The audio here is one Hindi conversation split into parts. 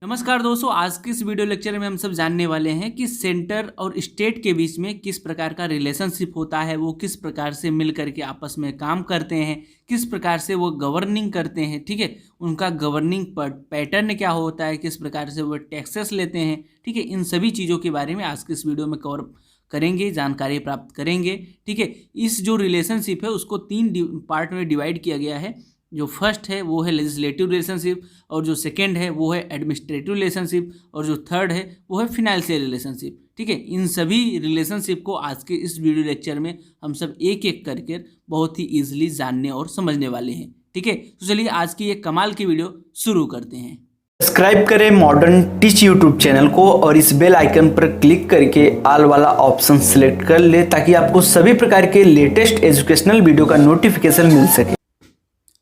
नमस्कार दोस्तों, आज के इस वीडियो लेक्चर में हम सब जानने वाले हैं कि सेंटर और स्टेट के बीच में किस प्रकार का रिलेशनशिप होता है, वो किस प्रकार से मिल करके आपस में काम करते हैं, किस प्रकार से वो गवर्निंग करते हैं। ठीक है, उनका गवर्निंग पैटर्न क्या होता है, किस प्रकार से वो टैक्सेस लेते हैं। ठीक है, इन सभी चीज़ों के बारे में आज के इस वीडियो में कवर करेंगे, जानकारी प्राप्त करेंगे। ठीक है, इस जो रिलेशनशिप है उसको 3 पार्ट में डिवाइड किया गया है। जो फर्स्ट है वो है लेजिस्लेटिव रिलेशनशिप, और जो सेकंड है वो है एडमिनिस्ट्रेटिव रिलेशनशिप, और जो थर्ड है वो है फिनेंशियल रिलेशनशिप। ठीक है, इन सभी रिलेशनशिप को आज के इस वीडियो लेक्चर में हम सब एक एक करके बहुत ही ईजिली जानने और समझने वाले हैं। ठीक है, तो चलिए आज की ये कमाल की वीडियो शुरू करते हैं। सब्सक्राइब करें मॉडर्न टीच यूट्यूब चैनल को और इस बेल आइकन पर क्लिक करके ऑल वाला ऑप्शन सिलेक्ट कर ले, ताकि आपको सभी प्रकार के लेटेस्ट एजुकेशनल वीडियो का नोटिफिकेशन मिल सके।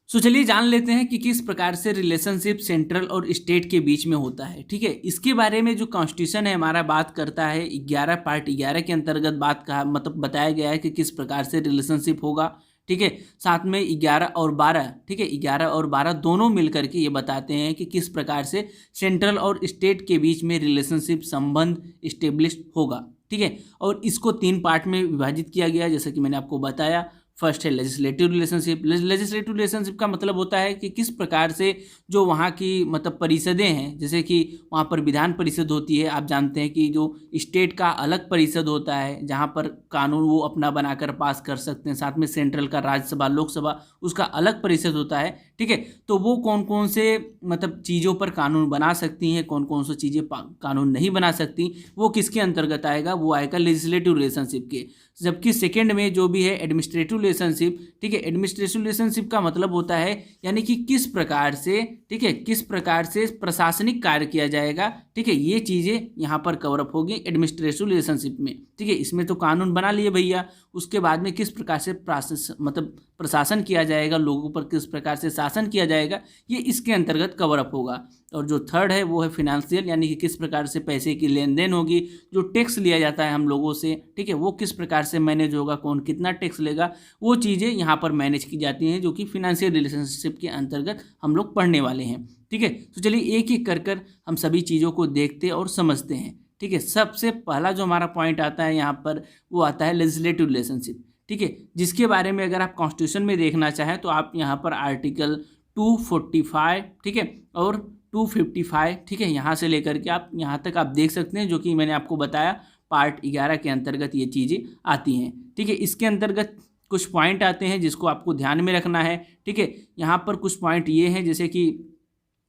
तो चलिए जान लेते हैं कि किस प्रकार से रिलेशनशिप सेंट्रल और स्टेट के बीच में होता है। ठीक है, इसके बारे में जो कॉन्स्टिट्यूशन है हमारा बात करता है 11 पार्ट 11 के अंतर्गत बात कहा मतलब बताया गया है कि किस प्रकार से रिलेशनशिप होगा। ठीक है, साथ में 11 और 12, ठीक है 11 और 12 दोनों मिलकर के ये बताते हैं कि किस प्रकार से सेंट्रल और स्टेट के बीच में रिलेशनशिप संबंध इस्टेब्लिश होगा। ठीक है, और इसको 3 पार्ट में विभाजित किया गया, जैसा कि मैंने आपको बताया। फर्स्ट है लेजिस्लेटिव रिलेशनशिप। लेजिस्लेटिव रिलेशनशिप का मतलब होता है कि किस प्रकार से जो वहाँ की मतलब परिषदें हैं, जैसे कि वहाँ पर विधान परिषद होती है। आप जानते हैं कि जो स्टेट का अलग परिषद होता है जहाँ पर कानून वो अपना बनाकर पास कर सकते हैं, साथ में सेंट्रल का राज्यसभा लोकसभा उसका अलग परिषद होता है। ठीक है, तो वो कौन कौन से मतलब चीज़ों पर कानून बना सकती हैं, कौन कौन सी चीज़ें कानून नहीं बना सकती, वो किसके अंतर्गत आएगा, वो आएगा लेजिस्लेटिव रिलेशनशिप के। जबकि सेकंड में जो भी है एडमिनिस्ट्रेटिव रिलेशनशिप। ठीक है, एडमिनिस्ट्रेटिव रिलेशनशिप का मतलब होता है यानी कि किस प्रकार से, ठीक है, किस प्रकार से प्रशासनिक कार्य किया जाएगा। ठीक है, ये चीज़ें यहाँ पर कवर अप होगी एडमिनिस्ट्रेटिव रिलेशनशिप में। ठीक है, इसमें तो कानून बना लिए भैया, उसके बाद में किस प्रकार से प्रशासन किया जाएगा, लोगों पर किस प्रकार से शासन किया जाएगा, ये इसके अंतर्गत कवर अप होगा। और जो थर्ड है वो है फिनेंशियल, यानी कि किस प्रकार से पैसे की लेन देन होगी, जो टैक्स लिया जाता है हम लोगों से। ठीक है, वो किस प्रकार से मैनेज होगा, कौन कितना टैक्स लेगा, वो चीज़ें यहाँ पर मैनेज की जाती हैं, जो कि फिनेंशियल रिलेशनशिप के अंतर्गत हम लोग पढ़ने वाले हैं। ठीक है, तो चलिए एक एक कर हम सभी चीज़ों को देखते और समझते हैं। ठीक है, सबसे पहला जो हमारा पॉइंट आता है यहाँ पर वो आता है लेजिस्लेटिव रिलेशनशिप। ठीक है, जिसके बारे में अगर आप कॉन्स्टिट्यूशन में देखना चाहें तो आप यहाँ पर आर्टिकल 245, ठीक है, और 255, ठीक है, यहाँ से लेकर के आप यहाँ तक आप देख सकते हैं, जो कि मैंने आपको बताया पार्ट 11 के अंतर्गत ये चीज़ें आती हैं। ठीक है, इसके अंतर्गत कुछ पॉइंट आते हैं जिसको आपको ध्यान में रखना है। ठीक है, यहाँ पर कुछ पॉइंट ये हैं, जैसे कि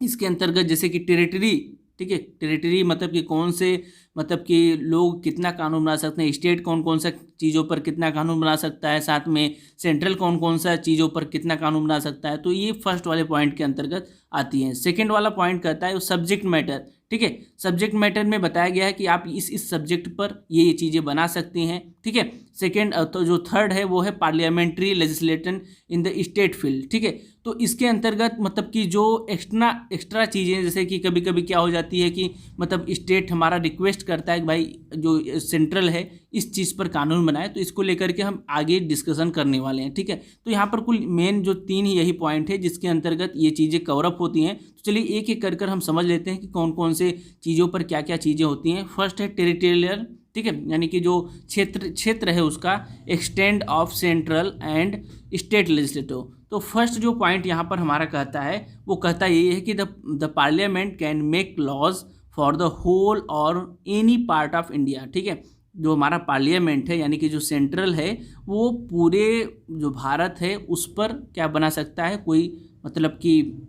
इसके अंतर्गत जैसे कि टेरिटरी। ठीक है, टेरिटरी मतलब कि कौन से मतलब कि लोग कितना कानून बना सकते हैं, स्टेट कौन कौन सा चीज़ों पर कितना कानून बना सकता है, साथ में सेंट्रल कौन कौन सा चीज़ों पर कितना कानून बना सकता है। तो ये फर्स्ट वाले पॉइंट के अंतर्गत आती है। सेकंड वाला पॉइंट कहता है सब्जेक्ट मैटर। ठीक है, सब्जेक्ट मैटर में बताया गया है कि आप इस सब्जेक्ट पर ये चीज़ें बना सकती हैं। ठीक है, सेकेंड तो जो थर्ड है वो है parliamentary legislation in the state field. ठीक है, तो इसके अंतर्गत मतलब कि जो एक्स्ट्रा चीज़ें, जैसे कि कभी कभी क्या हो जाती है कि मतलब स्टेट हमारा रिक्वेस्ट करता है कि भाई जो सेंट्रल है इस चीज़ पर कानून बनाए, तो इसको लेकर के हम आगे डिस्कशन करने वाले हैं। ठीक है, तो यहाँ पर कुल मेन जो 3 यही पॉइंट है जिसके अंतर्गत ये चीज़ें कवरअप होती हैं। तो चलिए एक एक कर हम समझ लेते हैं कि कौन कौन से चीज़ों पर क्या क्या चीज़ें होती हैं। फर्स्ट है टेरिटोरियल। ठीक है, यानी कि जो क्षेत्र है उसका extend of central and state legislative. तो फर्स्ट जो पॉइंट यहाँ पर हमारा कहता है वो कहता ये है कि the parliament can make laws for the whole or any part of India. ठीक है, जो हमारा पार्लियामेंट है यानी कि जो सेंट्रल है वो पूरे जो भारत है उस पर क्या बना सकता है, कोई मतलब कि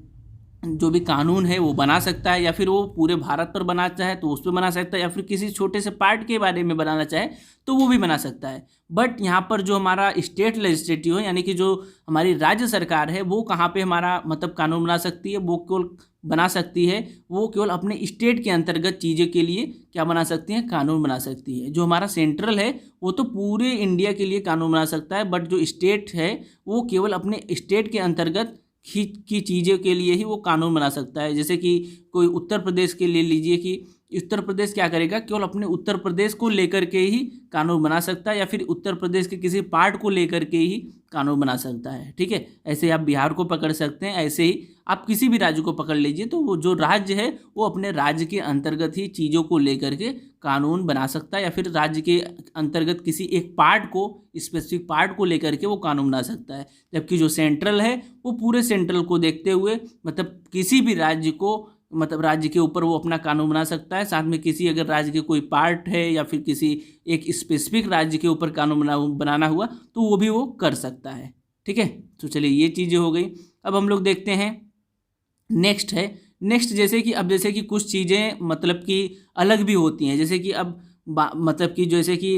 जो भी कानून है वो बना सकता है, या फिर वो पूरे भारत पर बनाना चाहे तो उस पर बना सकता है, या फिर किसी छोटे से पार्ट के बारे में बनाना चाहे तो वो भी बना सकता है। बट यहाँ पर जो हमारा स्टेट लेजिस्लेटिव है यानी कि जो हमारी राज्य सरकार है वो कहाँ पे हमारा मतलब कानून बना सकती है, वो केवल बना सकती है, वो केवल अपने स्टेट के अंतर्गत चीज़ों के लिए क्या बना सकती है, कानून बना सकती है। जो हमारा सेंट्रल है वो तो पूरे इंडिया के लिए कानून बना सकता है, बट जो स्टेट है वो केवल अपने स्टेट के अंतर्गत की चीज़ों के लिए ही वो कानून बना सकता है। जैसे कि कोई उत्तर प्रदेश के ले लीजिए कि उत्तर प्रदेश क्या करेगा, केवल अपने उत्तर प्रदेश को लेकर के ही कानून बना सकता है या फिर उत्तर प्रदेश के किसी पार्ट को लेकर के ही कानून बना सकता है। ठीक है, ऐसे आप बिहार को पकड़ सकते हैं, ऐसे ही आप किसी भी राज्य को पकड़ लीजिए तो वो जो राज्य है वो अपने राज्य के अंतर्गत ही चीज़ों को लेकर के कानून बना सकता है या फिर राज्य के अंतर्गत किसी एक पार्ट को, स्पेसिफिक पार्ट को लेकर के वो कानून बना सकता है। जबकि जो सेंट्रल है वो पूरे सेंट्रल को देखते हुए मतलब किसी भी राज्य को, मतलब राज्य के ऊपर वो अपना कानून बना सकता है। साथ में किसी अगर राज्य के कोई पार्ट है या फिर किसी एक स्पेसिफिक राज्य के ऊपर कानून बनाना हुआ तो वो भी वो कर सकता है। ठीक है, तो चलिए ये चीज़ें हो गई। अब हम लोग देखते हैं नेक्स्ट जैसे कि कुछ चीज़ें मतलब कि अलग भी होती हैं। जैसे कि अब मतलब कि जैसे कि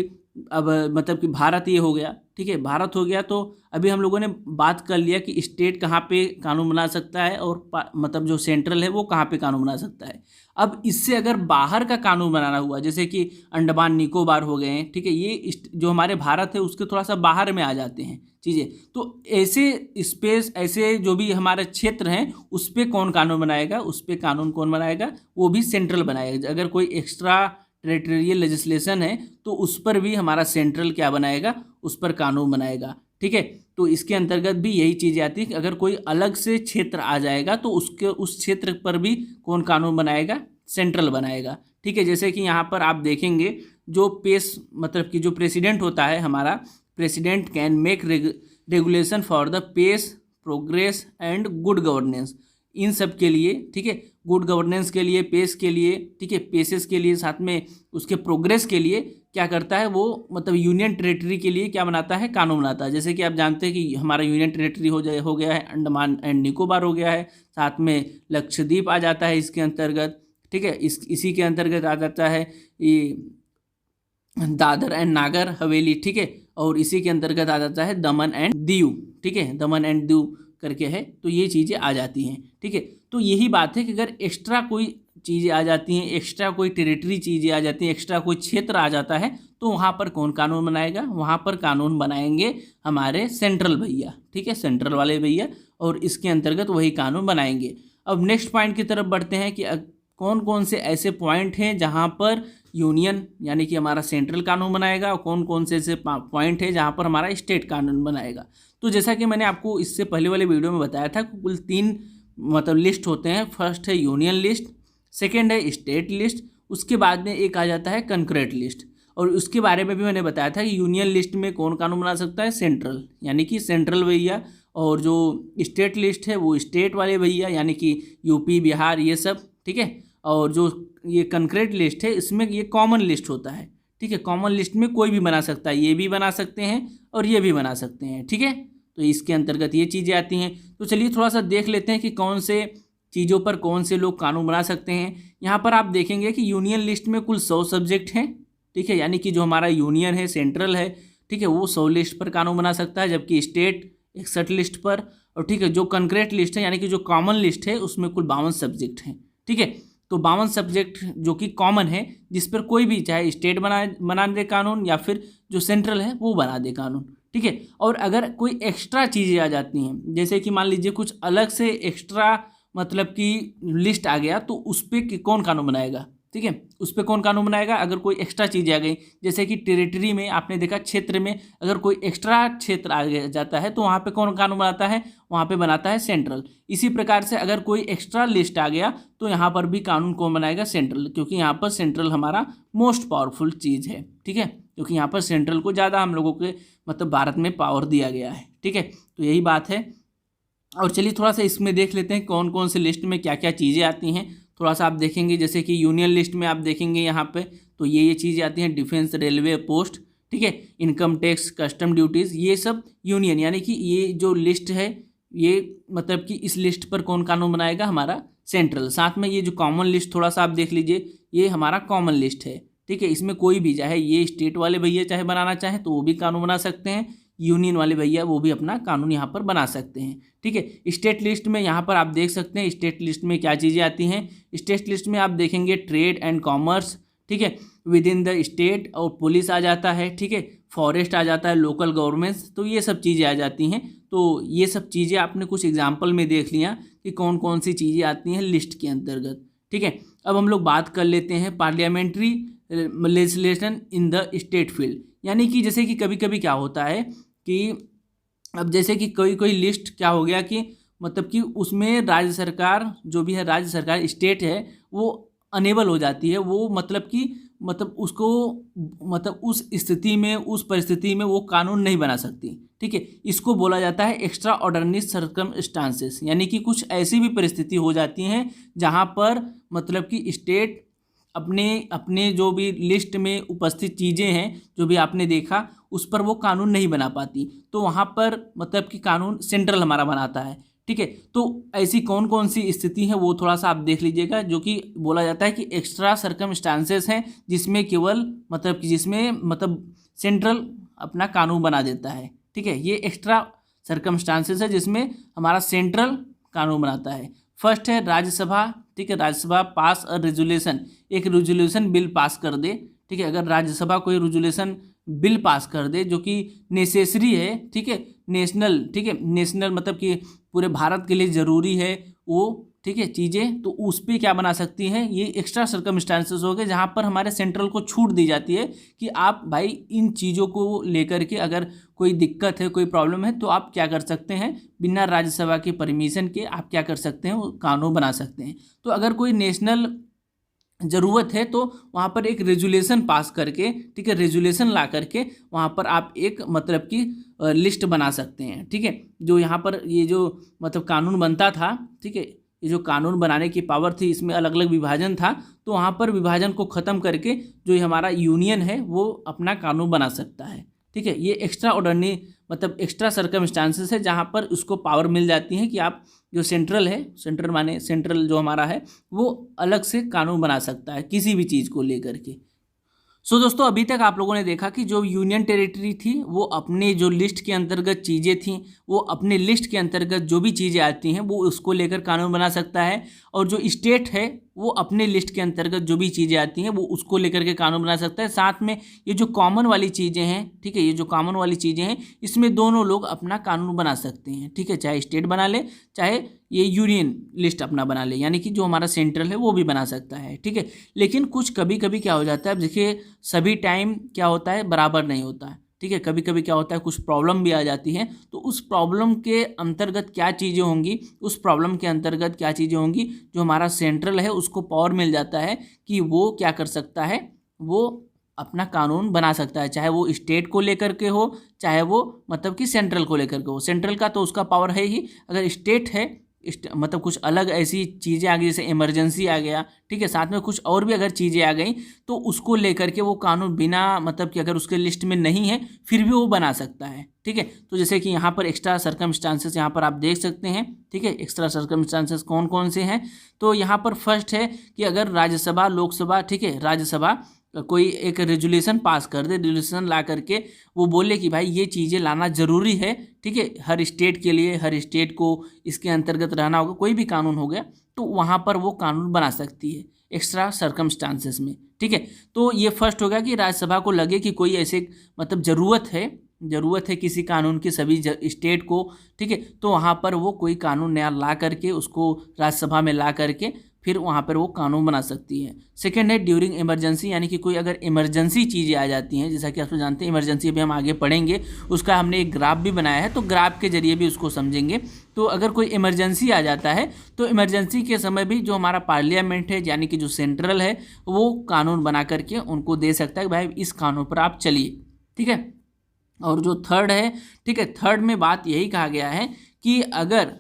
अब मतलब कि भारत ये हो गया, ठीक है, भारत हो गया तो अभी हम लोगों ने बात कर लिया कि स्टेट कहाँ पे कानून बना सकता है और मतलब जो सेंट्रल है वो कहाँ पे कानून बना सकता है। अब इससे अगर बाहर का कानून बनाना हुआ, जैसे कि अंडमान निकोबार हो गए हैं, ठीक है, ये जो हमारे भारत है उसके थोड़ा सा बाहर में आ जाते हैं चीज़ें, तो ऐसे स्पेस, ऐसे जो भी हमारे क्षेत्र हैं उस पर कौन कानून बनाएगा, उस पर कानून कौन बनाएगा, वो भी सेंट्रल बनाएगा। अगर कोई एक्स्ट्रा टेरिटोरियल लेजिस्लेशन है तो उस पर भी हमारा सेंट्रल क्या बनाएगा, उस पर कानून बनाएगा। ठीक है, तो इसके अंतर्गत भी यही चीज़ें आती है कि अगर कोई अलग से क्षेत्र आ जाएगा तो उस क्षेत्र पर भी कौन कानून बनाएगा, सेंट्रल बनाएगा। ठीक है, जैसे कि यहाँ पर आप देखेंगे जो मतलब कि जो प्रेसिडेंट होता है हमारा, president can make regulation for the peace, progress and good governance, इन सब के लिए, ठीक है, गुड गवर्नेंस के लिए, पेस के लिए, ठीक है, पेसेस के लिए, साथ में उसके प्रोग्रेस के लिए क्या करता है वो, मतलब यूनियन टेरिटरी के लिए क्या बनाता है, कानून बनाता है। जैसे कि आप जानते हैं कि हमारा यूनियन टेरिटरी हो गया है, अंडमान एंड निकोबार हो गया है, साथ में लक्षद्वीप आ जाता है इसके अंतर्गत। ठीक है, इसी के अंतर्गत आ जाता है ये दादर एंड नागर हवेली, ठीक है, और इसी के अंतर्गत आ जाता है दमन एंड दीव। ठीक है, दमन एंड दीव करके है, तो ये चीज़ें आ जाती हैं। ठीक है, तो यही बात है कि अगर एक्स्ट्रा कोई चीज़ें आ जाती हैं, एक्स्ट्रा कोई टेरिटरी चीज़ें आ जाती हैं, एक्स्ट्रा कोई क्षेत्र आ जाता है तो वहाँ पर कौन कानून बनाएगा, वहाँ पर कानून बनाएंगे हमारे सेंट्रल भैया। ठीक है, सेंट्रल वाले भैया, और इसके अंतर्गत वही कानून बनाएंगे। अब नेक्स्ट पॉइंट की तरफ बढ़ते हैं कि कौन कौन से ऐसे पॉइंट हैं जहाँ पर यूनियन यानी कि हमारा सेंट्रल कानून बनाएगा और कौन कौन से ऐसे पॉइंट है जहाँ पर हमारा स्टेट कानून बनाएगा। तो जैसा कि मैंने आपको इससे पहले वाले वीडियो में बताया था, कुल 3 मतलब लिस्ट होते हैं। फर्स्ट है यूनियन लिस्ट, सेकेंड है स्टेट लिस्ट, उसके बाद में एक आ जाता है कंकरेंट लिस्ट। और उसके बारे में भी मैंने बताया था कि यूनियन लिस्ट में कौन कानून बना सकता है, सेंट्रल यानी कि सेंट्रल भैया, और जो स्टेट लिस्ट है वो स्टेट वाले भैया यानी कि यूपी, बिहार, ये सब। ठीक है, और जो ये कंकरेंट लिस्ट है इसमें ये कॉमन लिस्ट होता है। ठीक है, कॉमन लिस्ट में कोई भी बना सकता है, ये भी बना सकते हैं और ये भी बना सकते हैं। ठीक है, तो इसके अंतर्गत ये चीज़ें आती हैं। तो चलिए थोड़ा सा देख लेते हैं कि कौन से चीज़ों पर कौन से लोग कानून बना सकते हैं। यहाँ पर आप देखेंगे कि यूनियन लिस्ट में कुल 100 सब्जेक्ट हैं। ठीक है, यानी कि जो हमारा यूनियन है, सेंट्रल है, ठीक है, वो 100 लिस्ट पर कानून बना सकता है, जबकि स्टेट 61 लिस्ट पर। और ठीक है, जो कंकरेंट लिस्ट है यानी कि जो कॉमन लिस्ट है उसमें कुल 52 सब्जेक्ट हैं। ठीक है, तो 52 सब्जेक्ट जो कि कॉमन है, जिस पर कोई भी चाहे स्टेट बना दे कानून या फिर जो सेंट्रल है वो बना दे कानून। ठीक है, और अगर कोई एक्स्ट्रा चीज़ें आ जाती हैं, जैसे कि मान लीजिए कुछ अलग से एक्स्ट्रा मतलब कि लिस्ट आ गया, तो उस पर कौन कानून बनाएगा। ठीक है, उस पर कौन कानून बनाएगा अगर कोई एक्स्ट्रा चीज़ें आ गई, जैसे कि टेरिटरी में आपने देखा, क्षेत्र में अगर कोई एक्स्ट्रा क्षेत्र आ जाता है तो वहाँ पे कौन कानून बनाता है, वहाँ पे बनाता है सेंट्रल। इसी प्रकार से अगर कोई एक्स्ट्रा लिस्ट आ गया तो यहाँ पर भी कानून कौन बनाएगा, सेंट्रल, क्योंकि यहाँ पर सेंट्रल हमारा मोस्ट पावरफुल चीज़ है। ठीक है, क्योंकि यहाँ पर सेंट्रल को ज़्यादा हम लोगों के मतलब भारत में पावर दिया गया है। ठीक है, तो यही बात है। और चलिए थोड़ा सा इसमें देख लेते हैं कौन कौन से लिस्ट में क्या क्या चीज़ें आती हैं। थोड़ा सा आप देखेंगे, जैसे कि यूनियन लिस्ट में आप देखेंगे यहाँ पे तो ये चीज़ें आती हैं, डिफेंस, रेलवे, पोस्ट, ठीक है, इनकम टैक्स, कस्टम ड्यूटीज़, ये सब यूनियन यानी कि ये जो लिस्ट है ये मतलब कि इस लिस्ट पर कौन कानून बनाएगा, हमारा सेंट्रल। साथ में ये जो कॉमन लिस्ट थोड़ा सा आप देख लीजिए, ये हमारा कॉमन लिस्ट है। ठीक है, इसमें कोई भी चाहे ये स्टेट वाले भैया चाहे बनाना चाहें तो वो भी कानून बना सकते हैं, यूनियन वाले भैया वो भी अपना कानून यहाँ पर बना सकते हैं। ठीक है, स्टेट लिस्ट में यहाँ पर आप देख सकते हैं स्टेट लिस्ट में क्या चीज़ें आती हैं। स्टेट लिस्ट में आप देखेंगे ट्रेड एंड कॉमर्स, ठीक है, विद इन द स्टेट, और पुलिस आ जाता है। ठीक है, फॉरेस्ट आ जाता है, लोकल गवर्नमेंट्स, तो ये सब चीज़ें आ जाती हैं। तो ये सब चीज़ें आपने कुछ एग्जाम्पल में देख लिया कि कौन कौन सी चीज़ें आती हैं लिस्ट के अंतर्गत। ठीक है, अब हम लोग बात कर लेते हैं parliamentary legislation in the state field, यानी कि जैसे कि कभी कभी क्या होता है कि अब जैसे कि कोई कोई लिस्ट क्या हो गया कि मतलब कि उसमें राज्य सरकार जो भी है, राज्य सरकार स्टेट है, वो अनेबल हो जाती है, वो मतलब कि मतलब उसको मतलब उस स्थिति में, उस परिस्थिति में वो कानून नहीं बना सकती। ठीक है, इसको बोला जाता है एक्स्ट्रा ऑर्डिनरी सर्कमस्टांसेस, यानी कि कुछ ऐसी भी परिस्थिति हो जाती हैं जहाँ पर मतलब कि स्टेट अपने अपने जो भी लिस्ट में उपस्थित चीज़ें हैं, जो भी आपने देखा, उस पर वो कानून नहीं बना पाती, तो वहाँ पर मतलब कि कानून सेंट्रल हमारा बनाता है। ठीक है, तो ऐसी कौन कौन सी स्थिति है वो थोड़ा सा आप देख लीजिएगा, जो कि बोला जाता है कि एक्स्ट्रा सर्कमस्टांसेस हैं, जिसमें केवल मतलब कि जिसमें मतलब सेंट्रल अपना कानून बना देता है। ठीक है, ये एक्स्ट्रा सर्कमस्टांसेस है जिसमें हमारा सेंट्रल कानून बनाता है। फर्स्ट है राज्यसभा। ठीक है, राज्यसभा पास अ रेजुलेशन, एक रेजुलेशन बिल पास कर दे। ठीक है, अगर राज्यसभा कोई रेजुलेशन बिल पास कर दे जो कि नेसेसरी है, ठीक है, नेशनल, ठीक है, नेशनल मतलब कि पूरे भारत के लिए ज़रूरी है वो, ठीक है, चीज़ें, तो उस पर क्या बना सकती हैं, ये एक्स्ट्रा सर्कमस्टांसेस हो गए जहाँ पर हमारे सेंट्रल को छूट दी जाती है कि आप भाई इन चीज़ों को लेकर के अगर कोई दिक्कत है, कोई प्रॉब्लम है, तो आप क्या कर सकते हैं, बिना राज्यसभा के परमिशन के आप क्या कर सकते हैं, वो कानून बना सकते हैं। तो अगर कोई नेशनल ज़रूरत है तो वहाँ पर एक रेजुलेशन पास करके, ठीक है, रेजुलेशन ला करके वहाँ पर आप एक मतलब कि लिस्ट बना सकते हैं। ठीक है, जो यहाँ पर ये जो मतलब कानून बनता था, ठीक है, ये जो कानून बनाने की पावर थी, इसमें अलग अलग विभाजन था, तो वहाँ पर विभाजन को ख़त्म करके जो ये हमारा यूनियन है वो अपना कानून बना सकता है। ठीक है, ये एक्स्ट्रा ऑर्डिनरी मतलब एक्स्ट्रा सर्कमस्टांसेस है जहाँ पर उसको पावर मिल जाती है कि आप जो सेंट्रल है, सेंट्रल माने सेंट्रल जो हमारा है वो अलग से कानून बना सकता है किसी भी चीज़ को लेकर के। सो दोस्तों, अभी तक आप लोगों ने देखा कि जो यूनियन टेरिटरी थी वो अपने जो लिस्ट के अंतर्गत चीज़ें थीं, वो अपने लिस्ट के अंतर्गत जो भी चीज़ें आती हैं वो उसको लेकर कानून बना सकता है, और जो स्टेट है वो अपने लिस्ट के अंतर्गत जो भी चीज़ें आती हैं वो उसको लेकर के कानून बना सकता है। साथ में ये जो कॉमन वाली चीज़ें हैं, ठीक है, ये जो कॉमन वाली चीज़ें हैं, इसमें दोनों लोग अपना कानून बना सकते हैं। ठीक है, चाहे स्टेट बना ले, चाहे ये यूनियन लिस्ट अपना बना ले, यानी कि जो हमारा सेंट्रल है वो भी बना सकता है। ठीक है, लेकिन कुछ कभी कभी क्या हो जाता है, अब देखिए सभी टाइम क्या होता है, बराबर नहीं होता है। ठीक है, कभी कभी क्या होता है, कुछ प्रॉब्लम भी आ जाती है, तो उस प्रॉब्लम के अंतर्गत क्या चीज़ें होंगी, उस प्रॉब्लम के अंतर्गत क्या चीज़ें होंगी, जो हमारा सेंट्रल है उसको पावर मिल जाता है कि वो क्या कर सकता है, वो अपना कानून बना सकता है, चाहे वो स्टेट को लेकर के हो, चाहे वो मतलब कि सेंट्रल को लेकर के हो। सेंट्रल का तो उसका पावर है ही, अगर स्टेट है मतलब कुछ अलग ऐसी चीज़ें आ गई जैसे इमरजेंसी आ गया, ठीक है, साथ में कुछ और भी अगर चीज़ें आ गई तो उसको लेकर के वो कानून बिना मतलब कि अगर उसके लिस्ट में नहीं है फिर भी वो बना सकता है। ठीक है, तो जैसे कि यहाँ पर एक्स्ट्रा सर्कमस्टांसेस यहाँ पर आप देख सकते हैं। ठीक है, एक्स्ट्रा सर्कमस्टांसेस कौन कौन से हैं, तो यहाँ पर फर्स्ट है कि अगर राज्यसभा, लोकसभा, ठीक है, राज्यसभा कोई एक रेजुलेशन पास कर दे, रेजुलेशन ला करके वो बोले कि भाई ये चीज़ें लाना ज़रूरी है, ठीक है, हर स्टेट के लिए, हर स्टेट को इसके अंतर्गत रहना होगा, कोई भी कानून हो गया, तो वहाँ पर वो कानून बना सकती है एक्स्ट्रा सर्कमस्टांसेस में। ठीक है, तो ये फर्स्ट होगा कि राज्यसभा को लगे कि कोई ऐसे मतलब ज़रूरत है किसी कानून की सभी स्टेट को, ठीक है, तो वहाँ पर वो कोई कानून नया ला करके उसको राज्यसभा में ला करके फिर वहाँ पर वो कानून बना सकती है। सेकेंड है ड्यूरिंग इमरजेंसी, यानी कि कोई अगर इमरजेंसी चीज़ें आ जाती हैं, जैसा कि आप जानते हैं इमरजेंसी अभी हम आगे पढ़ेंगे, उसका हमने एक ग्राफ भी बनाया है, तो ग्राफ के जरिए भी उसको समझेंगे। तो अगर कोई इमरजेंसी आ जाता है तो इमरजेंसी के समय भी जो हमारा पार्लियामेंट है, यानी कि जो सेंट्रल है, वो कानून बना करके उनको दे सकता है कि भाई इस कानून पर आप चलिए। ठीक है, और जो थर्ड है, ठीक है, थर्ड में बात यही कहा गया है कि अगर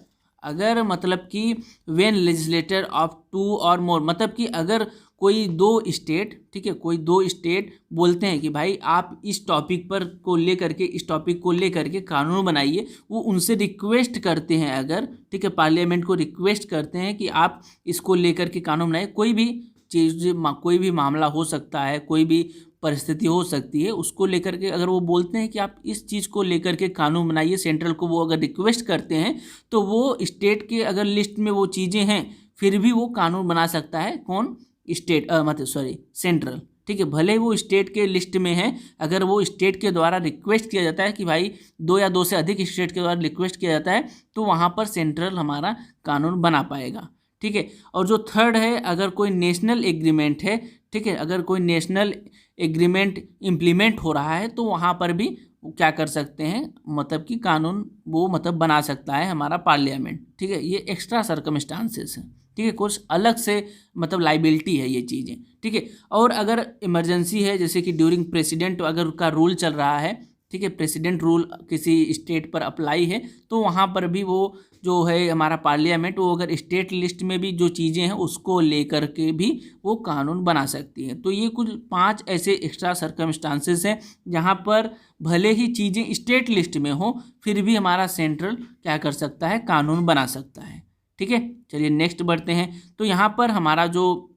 मतलब कि व्हेन लेजिस्लेटर ऑफ टू और मोर, मतलब कि अगर कोई दो स्टेट, ठीक है, कोई दो स्टेट बोलते हैं कि भाई आप इस टॉपिक पर को लेकर के, इस टॉपिक को लेकर के कानून बनाइए, वो उनसे रिक्वेस्ट करते हैं अगर, ठीक है, पार्लियामेंट को रिक्वेस्ट करते हैं कि आप इसको लेकर के कानून बनाइए, कोई भी चीज़, कोई भी मामला हो सकता है, कोई भी परिस्थिति हो सकती है, उसको लेकर के अगर वो बोलते हैं कि आप इस चीज़ को लेकर के कानून बनाइए, सेंट्रल को वो अगर रिक्वेस्ट करते हैं, तो वो स्टेट के अगर लिस्ट में वो चीज़ें हैं फिर भी वो कानून बना सकता है। कौन? स्टेट, मतलब सॉरी सेंट्रल। ठीक है, भले ही वो स्टेट के लिस्ट में है, अगर वो स्टेट के द्वारा रिक्वेस्ट किया जाता है कि भाई दो या दो से अधिक स्टेट के द्वारा रिक्वेस्ट किया जाता है, तो वहाँ पर सेंट्रल हमारा कानून बना पाएगा। ठीक है। और जो थर्ड है, अगर कोई नेशनल एग्रीमेंट है, ठीक है, अगर कोई नेशनल एग्रीमेंट इम्प्लीमेंट हो रहा है तो वहाँ पर भी क्या कर सकते हैं, मतलब कि कानून वो मतलब बना सकता है हमारा पार्लियामेंट, ठीक है। ये एक्स्ट्रा सर्कमस्टांसेस है, ठीक है, कुछ अलग से मतलब लाइबिलिटी है ये चीज़ें, ठीक है। और अगर इमरजेंसी है, जैसे कि ड्यूरिंग प्रेसिडेंट अगर उनका रूल चल रहा है, ठीक है, प्रेसिडेंट रूल किसी स्टेट पर अप्लाई है, तो वहाँ पर भी वो जो है हमारा पार्लियामेंट, वो अगर स्टेट लिस्ट में भी जो चीज़ें हैं उसको लेकर के भी वो कानून बना सकती है। तो ये कुछ 5 ऐसे एक्स्ट्रा सर्कमस्टांसेस हैं जहाँ पर भले ही चीज़ें स्टेट लिस्ट में हो, फिर भी हमारा सेंट्रल क्या कर सकता है, कानून बना सकता है, ठीक है। चलिए नेक्स्ट बढ़ते हैं। तो यहाँ पर हमारा जो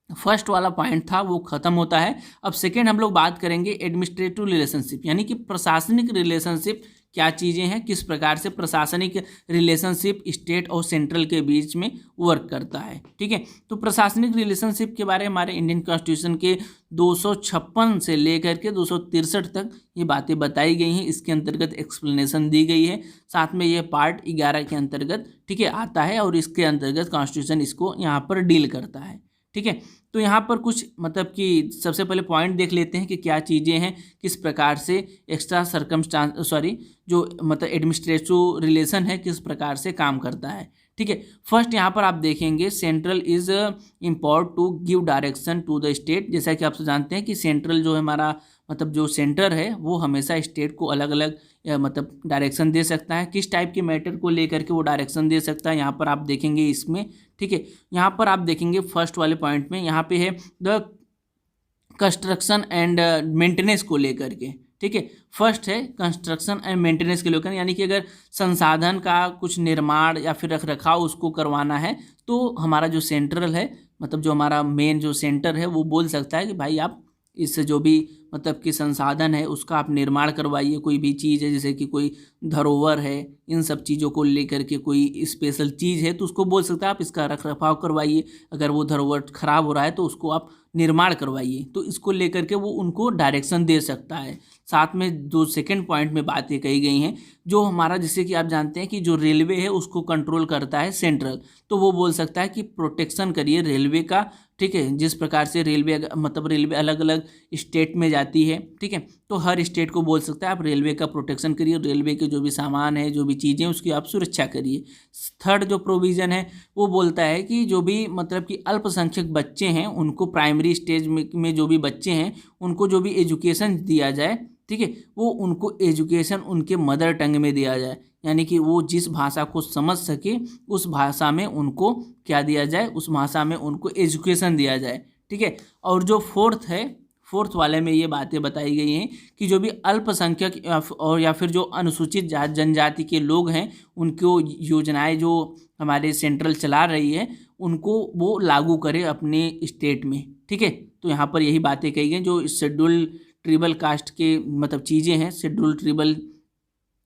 फर्स्ट वाला पॉइंट था वो खत्म होता है। अब सेकेंड हम लोग बात करेंगे एडमिनिस्ट्रेटिव रिलेशनशिप, यानी कि प्रशासनिक रिलेशनशिप क्या चीज़ें हैं, किस प्रकार से प्रशासनिक रिलेशनशिप स्टेट और सेंट्रल के बीच में वर्क करता है, ठीक है। तो प्रशासनिक रिलेशनशिप के बारे में हमारे इंडियन कॉन्स्टिट्यूशन के 256 से लेकर के 263 तक ये बातें बताई गई हैं, इसके अंतर्गत एक्सप्लेनेशन दी गई है, साथ में ये पार्ट 11 के अंतर्गत, ठीक है, आता है और इसके अंतर्गत कॉन्स्टिट्यूशन इसको यहाँ पर डील करता है, ठीक है। तो यहाँ पर कुछ मतलब कि सबसे पहले पॉइंट देख लेते हैं कि क्या चीज़ें हैं, किस प्रकार से एक्स्ट्रा सर्कमस्टांस जो मतलब एडमिनिस्ट्रेटिव रिलेशन है किस प्रकार से काम करता है, ठीक है। फर्स्ट यहाँ पर आप देखेंगे central is import to give direction to the state. जैसा कि आप जानते हैं कि सेंट्रल जो है हमारा मतलब जो सेंटर है वो हमेशा स्टेट को अलग अलग मतलब डायरेक्शन दे सकता है, किस टाइप के मैटर को लेकर के वो डायरेक्शन दे सकता है, यहाँ पर आप देखेंगे इसमें, ठीक है। यहाँ पर आप देखेंगे फर्स्ट वाले पॉइंट में यहाँ पे है द कंस्ट्रक्शन एंड मेंटेनेंस को लेकर के, ठीक है। फर्स्ट है कंस्ट्रक्शन एंड मेंटेनेंस के लेकर, यानी कि अगर संसाधन का कुछ निर्माण या फिर रख रखाव उसको करवाना है तो हमारा जो सेंट्रल है मतलब जो हमारा मेन जो सेंटर है वो बोल सकता है कि भाई आप इससे जो भी मतलब कि संसाधन है उसका आप निर्माण करवाइए। कोई भी चीज़ है जैसे कि कोई धरोहर है, इन सब चीज़ों को लेकर के कोई स्पेशल चीज़ है तो उसको बोल सकता है आप इसका रख रखाव करवाइए। अगर वो धरोहर खराब हो रहा है तो उसको आप निर्माण करवाइए, तो इसको लेकर के वो उनको डायरेक्शन दे सकता है। साथ में जो सेकंड पॉइंट में बातें कही गई हैं, जो हमारा जैसे कि आप जानते हैं कि जो रेलवे है उसको कंट्रोल करता है सेंट्रल, तो वो बोल सकता है कि प्रोटेक्शन करिए रेलवे का, ठीक है। जिस प्रकार से रेलवे मतलब रेलवे अलग अलग स्टेट में जाती है, ठीक है, तो हर स्टेट को बोल सकता है आप रेलवे का प्रोटेक्शन करिए, रेलवे के जो भी सामान है जो भी चीज़ें उसकी आप सुरक्षा करिए। थर्ड जो प्रोविज़न है वो बोलता है कि जो भी मतलब कि अल्पसंख्यक बच्चे हैं उनको प्राइमरी स्टेज में जो भी बच्चे हैं उनको जो भी एजुकेशन दिया जाए, ठीक है, वो उनको एजुकेशन उनके मदर टंग में दिया जाए, यानी कि वो जिस भाषा को समझ सके उस भाषा में उनको क्या दिया जाए, उस भाषा में उनको एजुकेशन दिया जाए, ठीक है। और जो फोर्थ है, फोर्थ वाले में ये बातें बताई गई हैं कि जो भी अल्पसंख्यक और या फिर जो अनुसूचित जनजाति के लोग हैं उनको योजनाएं जो हमारे सेंट्रल चला रही है उनको वो लागू करे अपने स्टेट में, ठीक है। तो यहाँ पर यही बातें कही गई, जो शेड्यूल ट्रिबल कास्ट के मतलब चीज़ें हैं, शेड्यूल ट्रिबल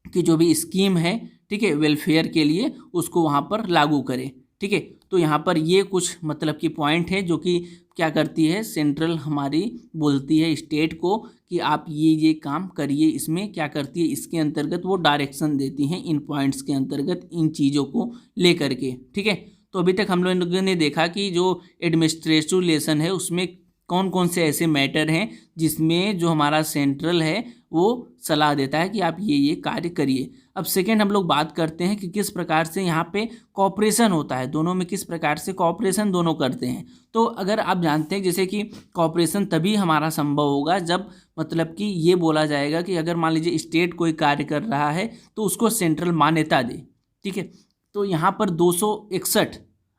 की जो भी स्कीम है, ठीक है, वेलफेयर के लिए उसको वहाँ पर लागू करें, ठीक है। तो यहाँ पर ये कुछ मतलब की पॉइंट है जो कि क्या करती है, सेंट्रल हमारी बोलती है स्टेट को कि आप ये काम करिए। इसमें क्या करती है, इसके अंतर्गत वो डायरेक्शन देती हैं इन पॉइंट्स के अंतर्गत इन चीज़ों को लेकर के, ठीक है। तो अभी तक हम लोगों ने देखा कि जो एडमिनिस्ट्रेटिव रिलेशन है उसमें कौन कौन से ऐसे मैटर हैं जिसमें जो हमारा सेंट्रल है वो सलाह देता है कि आप ये कार्य करिए। अब सेकेंड हम लोग बात करते हैं कि किस प्रकार से यहाँ पे कॉपरेशन होता है, दोनों में किस प्रकार से कॉपरेशन दोनों करते हैं। तो अगर आप जानते हैं जैसे कि कॉपरेशन तभी हमारा संभव होगा जब मतलब कि ये बोला जाएगा कि अगर मान लीजिए स्टेट कोई कार्य कर रहा है तो उसको सेंट्रल मान्यता दे, ठीक है। तो यहाँ पर 261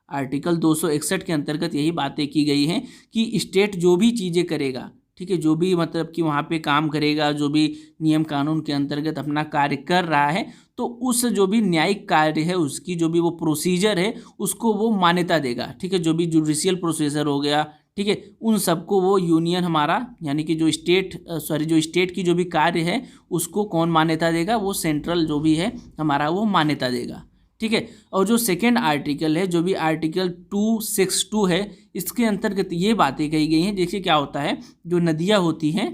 आर्टिकल 261 के अंतर्गत यही बातें की गई हैं कि स्टेट जो भी चीज़ें करेगा, ठीक है, जो भी मतलब कि वहाँ पे काम करेगा, जो भी नियम कानून के अंतर्गत अपना कार्य कर रहा है, तो उस जो भी न्यायिक कार्य है उसकी जो भी वो प्रोसीजर है उसको वो मान्यता देगा, ठीक है। जो भी जुडिशियल प्रोसीजर हो गया, ठीक है, उन सबको वो यूनियन हमारा यानी कि जो स्टेट की जो भी कार्य है उसको कौन मान्यता देगा, वो सेंट्रल जो भी है हमारा वो मान्यता देगा, ठीक है। और जो सेकेंड आर्टिकल है जो भी आर्टिकल 262 है इसके अंतर्गत ये बातें कही गई हैं। देखिए क्या होता है, जो नदियाँ होती हैं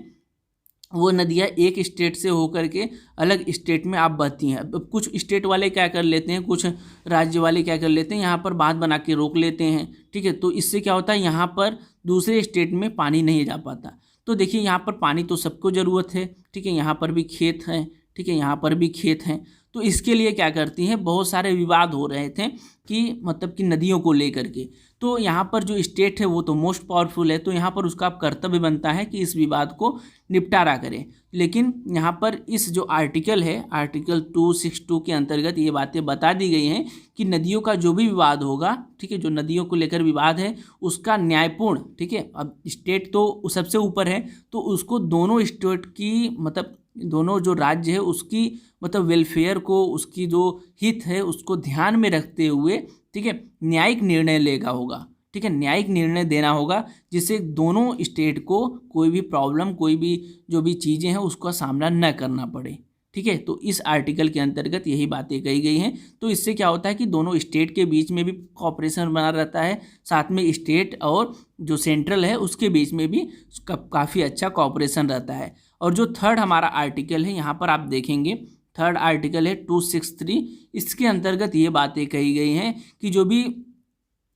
वो नदियाँ एक स्टेट से होकर के अलग स्टेट में आप बहती हैं। अब कुछ स्टेट वाले क्या कर लेते हैं, कुछ राज्य वाले क्या कर लेते हैं, यहाँ पर बांध बना के रोक लेते हैं, ठीक है। तो इससे क्या होता है, यहाँ पर दूसरे स्टेट में पानी नहीं जा पाता। तो देखिए यहाँ पर पानी तो सबको ज़रूरत है, ठीक है, यहाँ पर भी खेत हैं, ठीक है, यहाँ पर भी खेत हैं। तो इसके लिए क्या करती हैं, बहुत सारे विवाद हो रहे थे कि मतलब कि नदियों को लेकर के। तो यहाँ पर जो स्टेट है वो तो मोस्ट पावरफुल है, तो यहाँ पर उसका कर्तव्य बनता है कि इस विवाद को निपटारा करें। लेकिन यहाँ पर इस जो आर्टिकल है, आर्टिकल 262 के अंतर्गत ये बातें बता दी गई हैं कि नदियों का जो भी विवाद होगा, ठीक है, जो नदियों को लेकर विवाद है उसका न्यायपूर्ण, ठीक है, अब स्टेट तो सबसे ऊपर है, तो उसको दोनों स्टेट की मतलब दोनों जो राज्य है उसकी मतलब वेलफेयर को, उसकी जो हित है उसको ध्यान में रखते हुए, ठीक है, न्यायिक निर्णय लेगा होगा, ठीक है, न्यायिक निर्णय देना होगा जिससे दोनों स्टेट को कोई भी प्रॉब्लम, कोई भी जो भी चीज़ें हैं उसका सामना न करना पड़े, ठीक है। तो इस आर्टिकल के अंतर्गत यही बातें कही गई हैं। तो इससे क्या होता है कि दोनों स्टेट के बीच में भी कॉपरेशन बना रहता है, साथ में स्टेट और जो सेंट्रल है उसके बीच में भी काफ़ी अच्छा कॉपरेशन रहता है। और जो थर्ड हमारा आर्टिकल है, यहाँ पर आप देखेंगे थर्ड आर्टिकल है 263, इसके अंतर्गत ये बातें कही गई हैं कि जो भी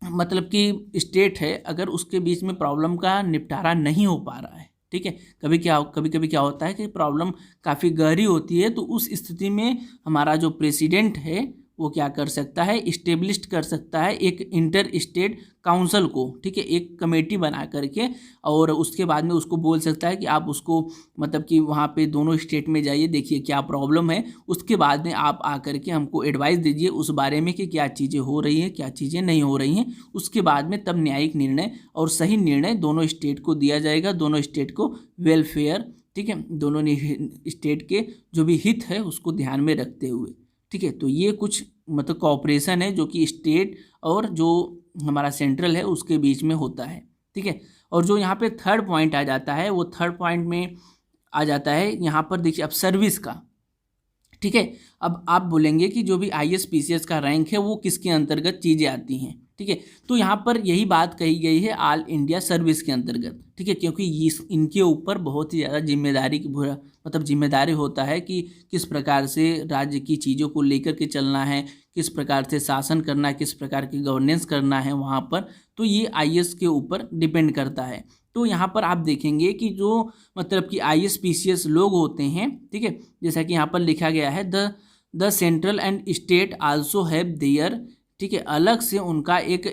मतलब कि स्टेट है अगर उसके बीच में प्रॉब्लम का निपटारा नहीं हो पा रहा है, ठीक है, कभी कभी क्या होता है कि प्रॉब्लम काफ़ी गहरी होती है, तो उस स्थिति में हमारा जो प्रेसिडेंट है वो क्या कर सकता है, इस्टेब्लिश कर सकता है एक इंटर स्टेट काउंसिल को, ठीक है, एक कमेटी बना करके, और उसके बाद में उसको बोल सकता है कि आप उसको मतलब कि वहाँ पे दोनों स्टेट में जाइए, देखिए क्या प्रॉब्लम है, उसके बाद में आप आकर के हमको एडवाइस दीजिए उस बारे में कि क्या चीज़ें हो रही हैं, क्या चीज़ें नहीं हो रही हैं। उसके बाद में तब न्यायिक निर्णय और सही निर्णय दोनों स्टेट को दिया जाएगा, दोनों स्टेट को वेलफेयर, ठीक है, दोनों स्टेट के जो भी हित है उसको ध्यान में रखते हुए, ठीक है। तो ये कुछ मतलब कॉपरेशन है जो कि स्टेट और जो हमारा सेंट्रल है उसके बीच में होता है, ठीक है। और जो यहाँ पे थर्ड पॉइंट आ जाता है, वो थर्ड पॉइंट में आ जाता है यहाँ पर देखिए अब सर्विस का, ठीक है। अब आप बोलेंगे कि जो भी IAS PCS का रैंक है वो किसके अंतर्गत चीज़ें आती हैं, ठीक है। तो यहाँ पर यही बात कही गई है ऑल इंडिया सर्विस के अंतर्गत, ठीक है, क्योंकि इनके ऊपर बहुत ही ज़्यादा जिम्मेदारी मतलब जिम्मेदारी होता है कि किस प्रकार से राज्य की चीज़ों को लेकर के चलना है, किस प्रकार से शासन करना है, किस प्रकार की गवर्नेंस करना है वहाँ पर, तो ये IAS के ऊपर डिपेंड करता है। तो यहाँ पर आप देखेंगे कि जो मतलब कि IAS PCS लोग होते हैं, ठीक है, जैसा कि यहाँ पर लिखा गया है the central and state also have their, ठीक है, अलग से उनका एक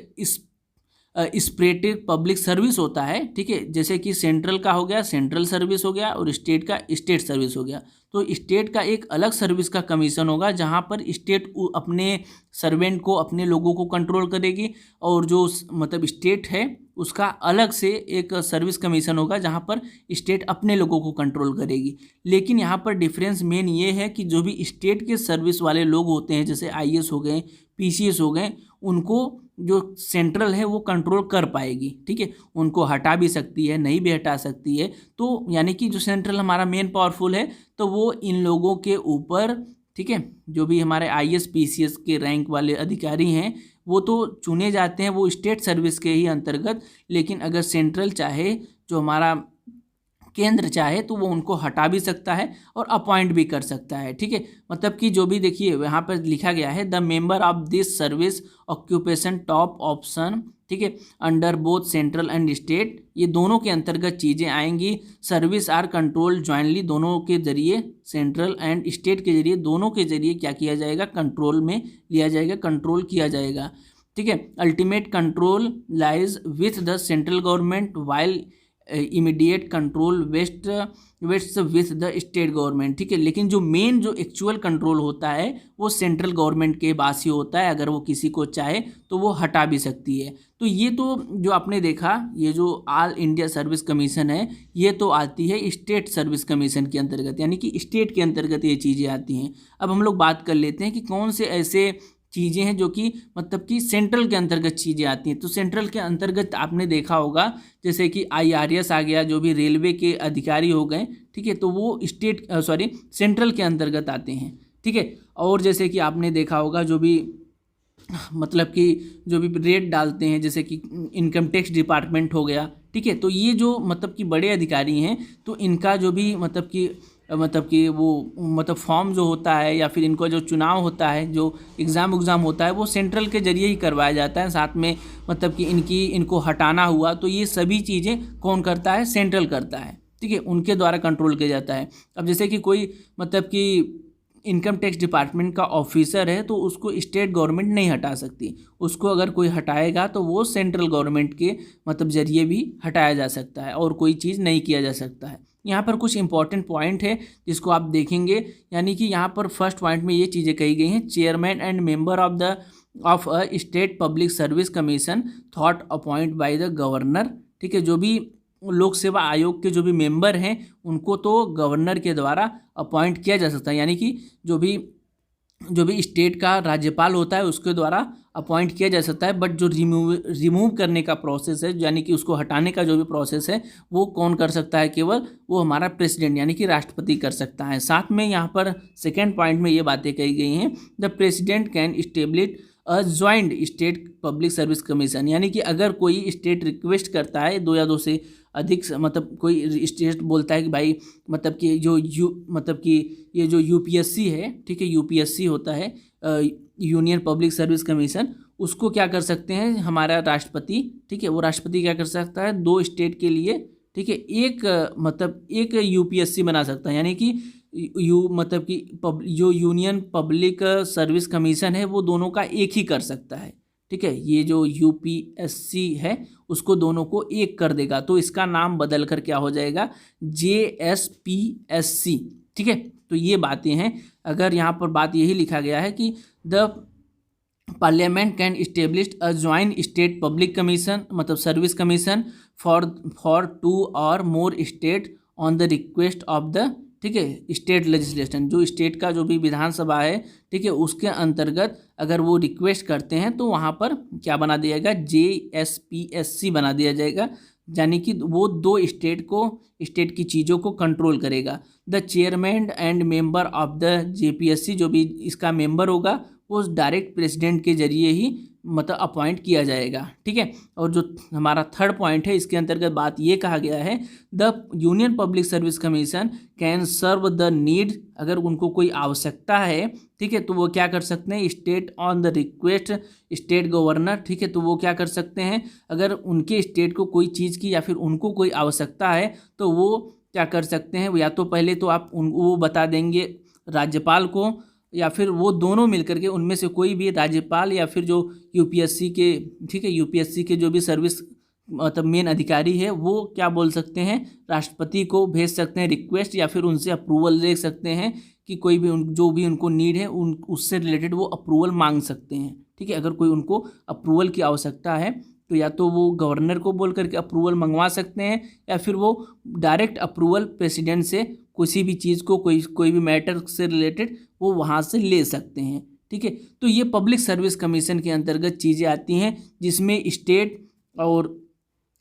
स्प्रेटेड पब्लिक सर्विस होता है, ठीक है, जैसे कि सेंट्रल का हो गया सेंट्रल सर्विस हो गया और स्टेट का स्टेट सर्विस हो गया। तो स्टेट का एक अलग सर्विस का कमीशन होगा जहां पर स्टेट अपने सर्वेंट को, अपने लोगों को कंट्रोल करेगी, और जो मतलब स्टेट है उसका अलग से एक सर्विस कमीशन होगा जहां पर स्टेट अपने लोगों को कंट्रोल करेगी। लेकिन यहाँ पर डिफरेंस मेन ये है कि जो भी स्टेट के सर्विस वाले लोग होते हैं जैसे IAS हो गए, PCS हो गए, उनको जो सेंट्रल है वो कंट्रोल कर पाएगी, ठीक है, उनको हटा भी सकती है, नहीं भी हटा सकती है। तो यानी कि जो सेंट्रल हमारा मेन पावरफुल है तो वो इन लोगों के ऊपर, ठीक है, जो भी हमारे IAS PCS के रैंक वाले अधिकारी हैं वो तो चुने जाते हैं वो स्टेट सर्विस के ही अंतर्गत, लेकिन अगर सेंट्रल चाहे, जो हमारा केंद्र चाहे तो वो उनको हटा भी सकता है और अपॉइंट भी कर सकता है, ठीक है। मतलब कि जो भी देखिए यहाँ पर लिखा गया है the member of this service occupation top option, ठीक है, under both central and state, ये दोनों के अंतर्गत चीज़ें आएंगी। सर्विस आर कंट्रोल ज्वाइंटली, दोनों के जरिए, सेंट्रल एंड स्टेट के जरिए, दोनों के जरिए क्या किया जाएगा, कंट्रोल में लिया जाएगा, कंट्रोल किया जाएगा, ठीक है। Ultimate control lies with the central government while immediate control vest with the state government, ठीक है। लेकिन जो मेन जो एक्चुअल कंट्रोल होता है वो सेंट्रल गवर्नमेंट के पास ही होता है, अगर वो किसी को चाहे तो वो हटा भी सकती है। तो ये तो जो आपने देखा, ये जो ऑल इंडिया सर्विस कमीशन है ये तो आती है स्टेट सर्विस कमीशन के अंतर्गत, यानी कि स्टेट के अंतर्गत ये चीज़ें आती हैं। अब हम लोग बात कर लेते हैं कि कौन से ऐसे चीज़ें हैं जो कि मतलब कि सेंट्रल के अंतर्गत चीज़ें आती हैं। तो सेंट्रल के अंतर्गत आपने देखा होगा जैसे कि IRS आ गया, जो भी रेलवे के अधिकारी हो गए, ठीक है, तो वो सेंट्रल के अंतर्गत आते हैं, ठीक है। और जैसे कि आपने देखा होगा जो भी मतलब कि जो भी रेट डालते हैं, जैसे कि इनकम टैक्स डिपार्टमेंट हो गया, ठीक है। तो ये जो मतलब कि बड़े अधिकारी हैं, तो इनका जो भी मतलब कि वो मतलब फॉर्म जो होता है या फिर इनको जो चुनाव होता है, जो एग्ज़ाम होता है, वो सेंट्रल के जरिए ही करवाया जाता है। साथ में मतलब कि इनको हटाना हुआ, तो ये सभी चीज़ें कौन करता है? सेंट्रल करता है, ठीक है, उनके द्वारा कंट्रोल किया जाता है। अब जैसे कि कोई मतलब कि इनकम टैक्स डिपार्टमेंट का ऑफिसर है, तो उसको स्टेट गवर्नमेंट नहीं हटा सकती। उसको अगर कोई हटाएगा तो वो सेंट्रल गवर्नमेंट के मतलब जरिए भी हटाया जा सकता है और कोई चीज़ नहीं किया जा सकता है। यहाँ पर कुछ इंपॉर्टेंट पॉइंट है जिसको आप देखेंगे, यानी कि यहाँ पर फर्स्ट पॉइंट में ये चीज़ें कही गई हैं। Chairman and member of a state public service commission thought appoint by the governor, ठीक है। जो भी लोक सेवा आयोग के जो भी मेंबर हैं, उनको तो गवर्नर के द्वारा अपॉइंट किया जा सकता है, यानी कि जो भी स्टेट का राज्यपाल होता है उसके द्वारा अपॉइंट किया जा सकता है। बट जो रिमूव करने का प्रोसेस है, यानी कि उसको हटाने का जो भी प्रोसेस है, वो कौन कर सकता है? केवल वो हमारा प्रेसिडेंट यानी कि राष्ट्रपति कर सकता है। साथ में यहाँ पर सेकेंड पॉइंट में ये बातें कही गई हैं, the president can establish a joint state public service commission, यानी कि अगर कोई स्टेट रिक्वेस्ट करता है, दो या दो से अधिक मतलब कोई स्टेट बोलता है कि भाई मतलब कि मतलब कि ये जो यूपीएससी है, ठीक है, यूपीएससी होता है यूनियन पब्लिक सर्विस कमीशन, उसको क्या कर सकते हैं हमारा राष्ट्रपति, ठीक है, वो राष्ट्रपति क्या कर सकता है? दो स्टेट के लिए, ठीक है, एक यूपीएससी बना सकता है, यानी कि मतलब कि जो यूनियन पब्लिक सर्विस कमीशन है वो दोनों का एक ही कर सकता है, ठीक है। ये जो यूपीएससी है उसको दोनों को एक कर देगा, तो इसका नाम बदल कर क्या हो जाएगा? जेएसपीएससी, ठीक है। तो ये बातें हैं। अगर यहाँ पर बात यही लिखा गया है कि the parliament can establish a joint state public commission मतलब सर्विस कमीशन फॉर 2 और more state on the request of the, ठीक है, स्टेट लेजिस्लेशन। जो स्टेट का जो भी विधानसभा है, ठीक है, उसके अंतर्गत अगर वो रिक्वेस्ट करते हैं तो वहाँ पर क्या बना दिया जाएगा? जेएसपीएससी बना दिया जाएगा, यानी कि वो दो स्टेट की चीज़ों को कंट्रोल करेगा। The chairman and member of the JPSC, जो भी इसका मेंबर होगा वो डायरेक्ट प्रेसिडेंट के जरिए ही मतलब अपॉइंट किया जाएगा, ठीक है। और जो हमारा थर्ड पॉइंट है, इसके अंतर्गत बात ये कहा गया है, the union public service commission can serve the need, अगर उनको कोई आवश्यकता है, ठीक है, तो वो क्या कर सकते हैं? State on the request state governor, ठीक है, तो वो क्या कर सकते हैं? अगर उनके स्टेट को कोई चीज़ की या फिर उनको कोई आवश्यकता है तो वो क्या कर सकते हैं? या तो पहले तो आप वो बता देंगे राज्यपाल को, या फिर वो दोनों मिलकर के उनमें से कोई भी राज्यपाल या फिर जो यूपीएससी के, ठीक है, यूपीएससी के जो भी सर्विस मतलब मेन अधिकारी है, वो क्या बोल सकते हैं? राष्ट्रपति को भेज सकते हैं रिक्वेस्ट, या फिर उनसे अप्रूवल ले सकते हैं कि कोई भी जो भी उनको नीड है उससे रिलेटेड वो अप्रूवल मांग सकते हैं, ठीक है। अगर कोई उनको अप्रूवल की आवश्यकता है तो या तो वो गवर्नर को बोल करके अप्रूवल मंगवा सकते हैं, या फिर वो डायरेक्ट अप्रूवल प्रेसिडेंट से किसी भी चीज़ को कोई भी मैटर से रिलेटेड वो वहाँ से ले सकते हैं, ठीक है। तो ये पब्लिक सर्विस कमीशन के अंतर्गत चीज़ें आती हैं, जिसमें स्टेट और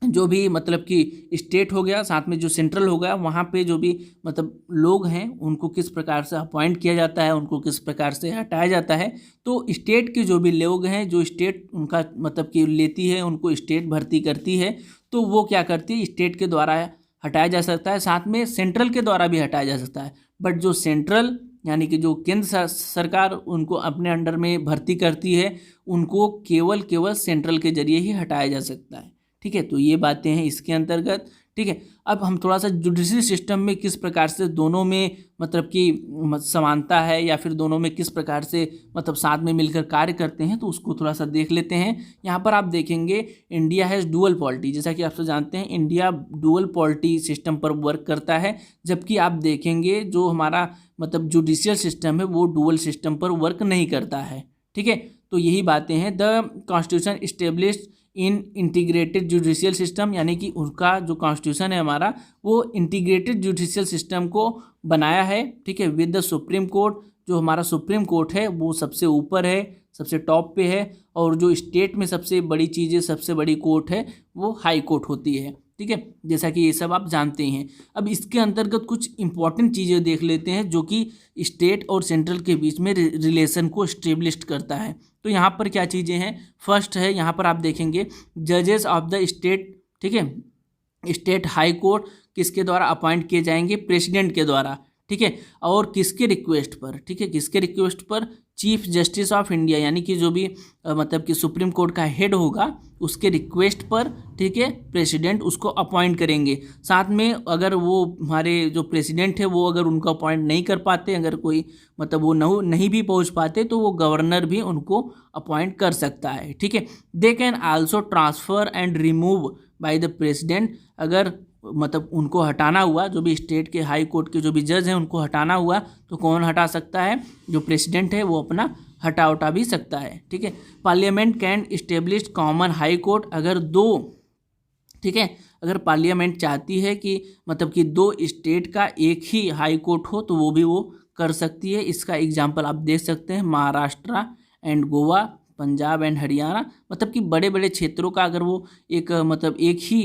जो भी मतलब कि स्टेट हो गया, साथ में जो सेंट्रल हो गया, वहाँ पे जो भी मतलब लोग हैं उनको किस प्रकार से अपॉइंट किया जाता है, उनको किस प्रकार से हटाया जाता है। तो स्टेट के जो भी लोग हैं, जो स्टेट उनका मतलब कि लेती है, उनको स्टेट भर्ती करती है, तो वो क्या करती है? स्टेट के द्वारा हटाया जा सकता है, साथ में सेंट्रल के द्वारा भी हटाया जा सकता है। बट जो सेंट्रल यानी कि जो केंद्र सरकार उनको अपने अंडर में भर्ती करती है, उनको केवल सेंट्रल के जरिए ही हटाया जा सकता है, ठीक है। तो ये बातें हैं इसके अंतर्गत, ठीक है। अब हम थोड़ा सा जुडिशरी सिस्टम में किस प्रकार से दोनों में मतलब कि समानता है या फिर दोनों में किस प्रकार से मतलब साथ में मिलकर कार्य करते हैं, तो उसको थोड़ा सा देख लेते हैं। यहाँ पर आप देखेंगे इंडिया हैज़ डुअल पॉलिटी, जैसा कि आप सब जानते हैं इंडिया डुअल पॉलिटी सिस्टम पर वर्क करता है, जबकि आप देखेंगे जो हमारा मतलब जुडिशियल सिस्टम है वो डुअल सिस्टम पर वर्क नहीं करता है, ठीक है। तो यही बातें हैं। The constitution established in integrated judicial system, यानी कि उनका जो कॉन्स्टिट्यूशन है हमारा वो इंटीग्रेटेड जुडिशियल सिस्टम को बनाया है, ठीक है, विद द सुप्रीम कोर्ट। जो हमारा सुप्रीम कोर्ट है वो सबसे ऊपर है, सबसे टॉप पे है, और जो स्टेट में सबसे बड़ी चीज़ है, सबसे बड़ी कोर्ट है वो हाई कोर्ट होती है, ठीक है, जैसा कि ये सब आप जानते हैं। अब इसके अंतर्गत कुछ इंपॉर्टेंट चीज़ें देख लेते हैं जो कि स्टेट और सेंट्रल के बीच में रिलेशन को स्टेब्लिश करता है। तो यहाँ पर क्या चीज़ें हैं, फर्स्ट है यहाँ पर आप देखेंगे जजेस ऑफ द स्टेट, ठीक है, स्टेट हाई कोर्ट किसके द्वारा अपॉइंट किए जाएंगे, प्रेसिडेंट के द्वारा, ठीक है, और किसके रिक्वेस्ट पर, ठीक है, किसके रिक्वेस्ट पर, चीफ जस्टिस ऑफ इंडिया यानी कि जो भी मतलब कि सुप्रीम कोर्ट का हेड होगा उसके रिक्वेस्ट पर, ठीक है, प्रेसिडेंट उसको अपॉइंट करेंगे। साथ में अगर वो हमारे जो प्रेसिडेंट है वो अगर उनको अपॉइंट नहीं कर पाते, अगर कोई मतलब वो नहीं भी पहुंच पाते तो वो गवर्नर भी उनको अपॉइंट कर सकता है, ठीक है। They can also transfer and remove by the president, अगर मतलब उनको हटाना हुआ, जो भी स्टेट के हाई कोर्ट के जो भी जज हैं उनको हटाना हुआ तो कौन हटा सकता है, जो प्रेसिडेंट है वो अपना हटा भी सकता है, ठीक है। Parliament can establish common high court, अगर दो, ठीक है, अगर पार्लियामेंट चाहती है कि मतलब कि दो स्टेट का एक ही हाई कोर्ट हो तो वो भी वो कर सकती है। इसका एग्जाम्पल आप देख सकते हैं महाराष्ट्र एंड गोवा, पंजाब एंड हरियाणा, मतलब कि बड़े बड़े क्षेत्रों का अगर वो एक मतलब एक ही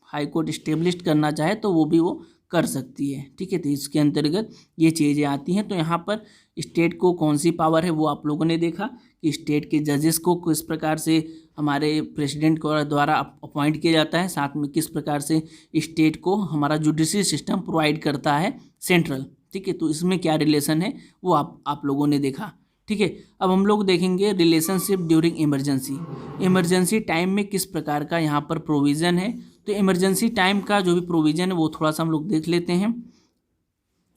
हाई कोर्ट इस्टेब्लिश करना चाहे तो वो भी वो कर सकती है, ठीक है। तो इसके अंतर्गत ये चीज़ें आती हैं। तो यहाँ पर स्टेट को कौन सी पावर है वो आप लोगों ने देखा कि स्टेट के जजेस को किस प्रकार से हमारे प्रेसिडेंट को द्वारा अपॉइंट किया जाता है, साथ में किस प्रकार से स्टेट को हमारा जुडिशरी सिस्टम प्रोवाइड करता है सेंट्रल, ठीक है। तो इसमें क्या रिलेशन है वो आप लोगों ने देखा, ठीक है। अब हम लोग देखेंगे relationship during emergency, emergency time में किस प्रकार का यहाँ पर प्रोविज़न है। तो इमरजेंसी टाइम का जो भी प्रोविज़न है वो थोड़ा सा हम लोग देख लेते हैं।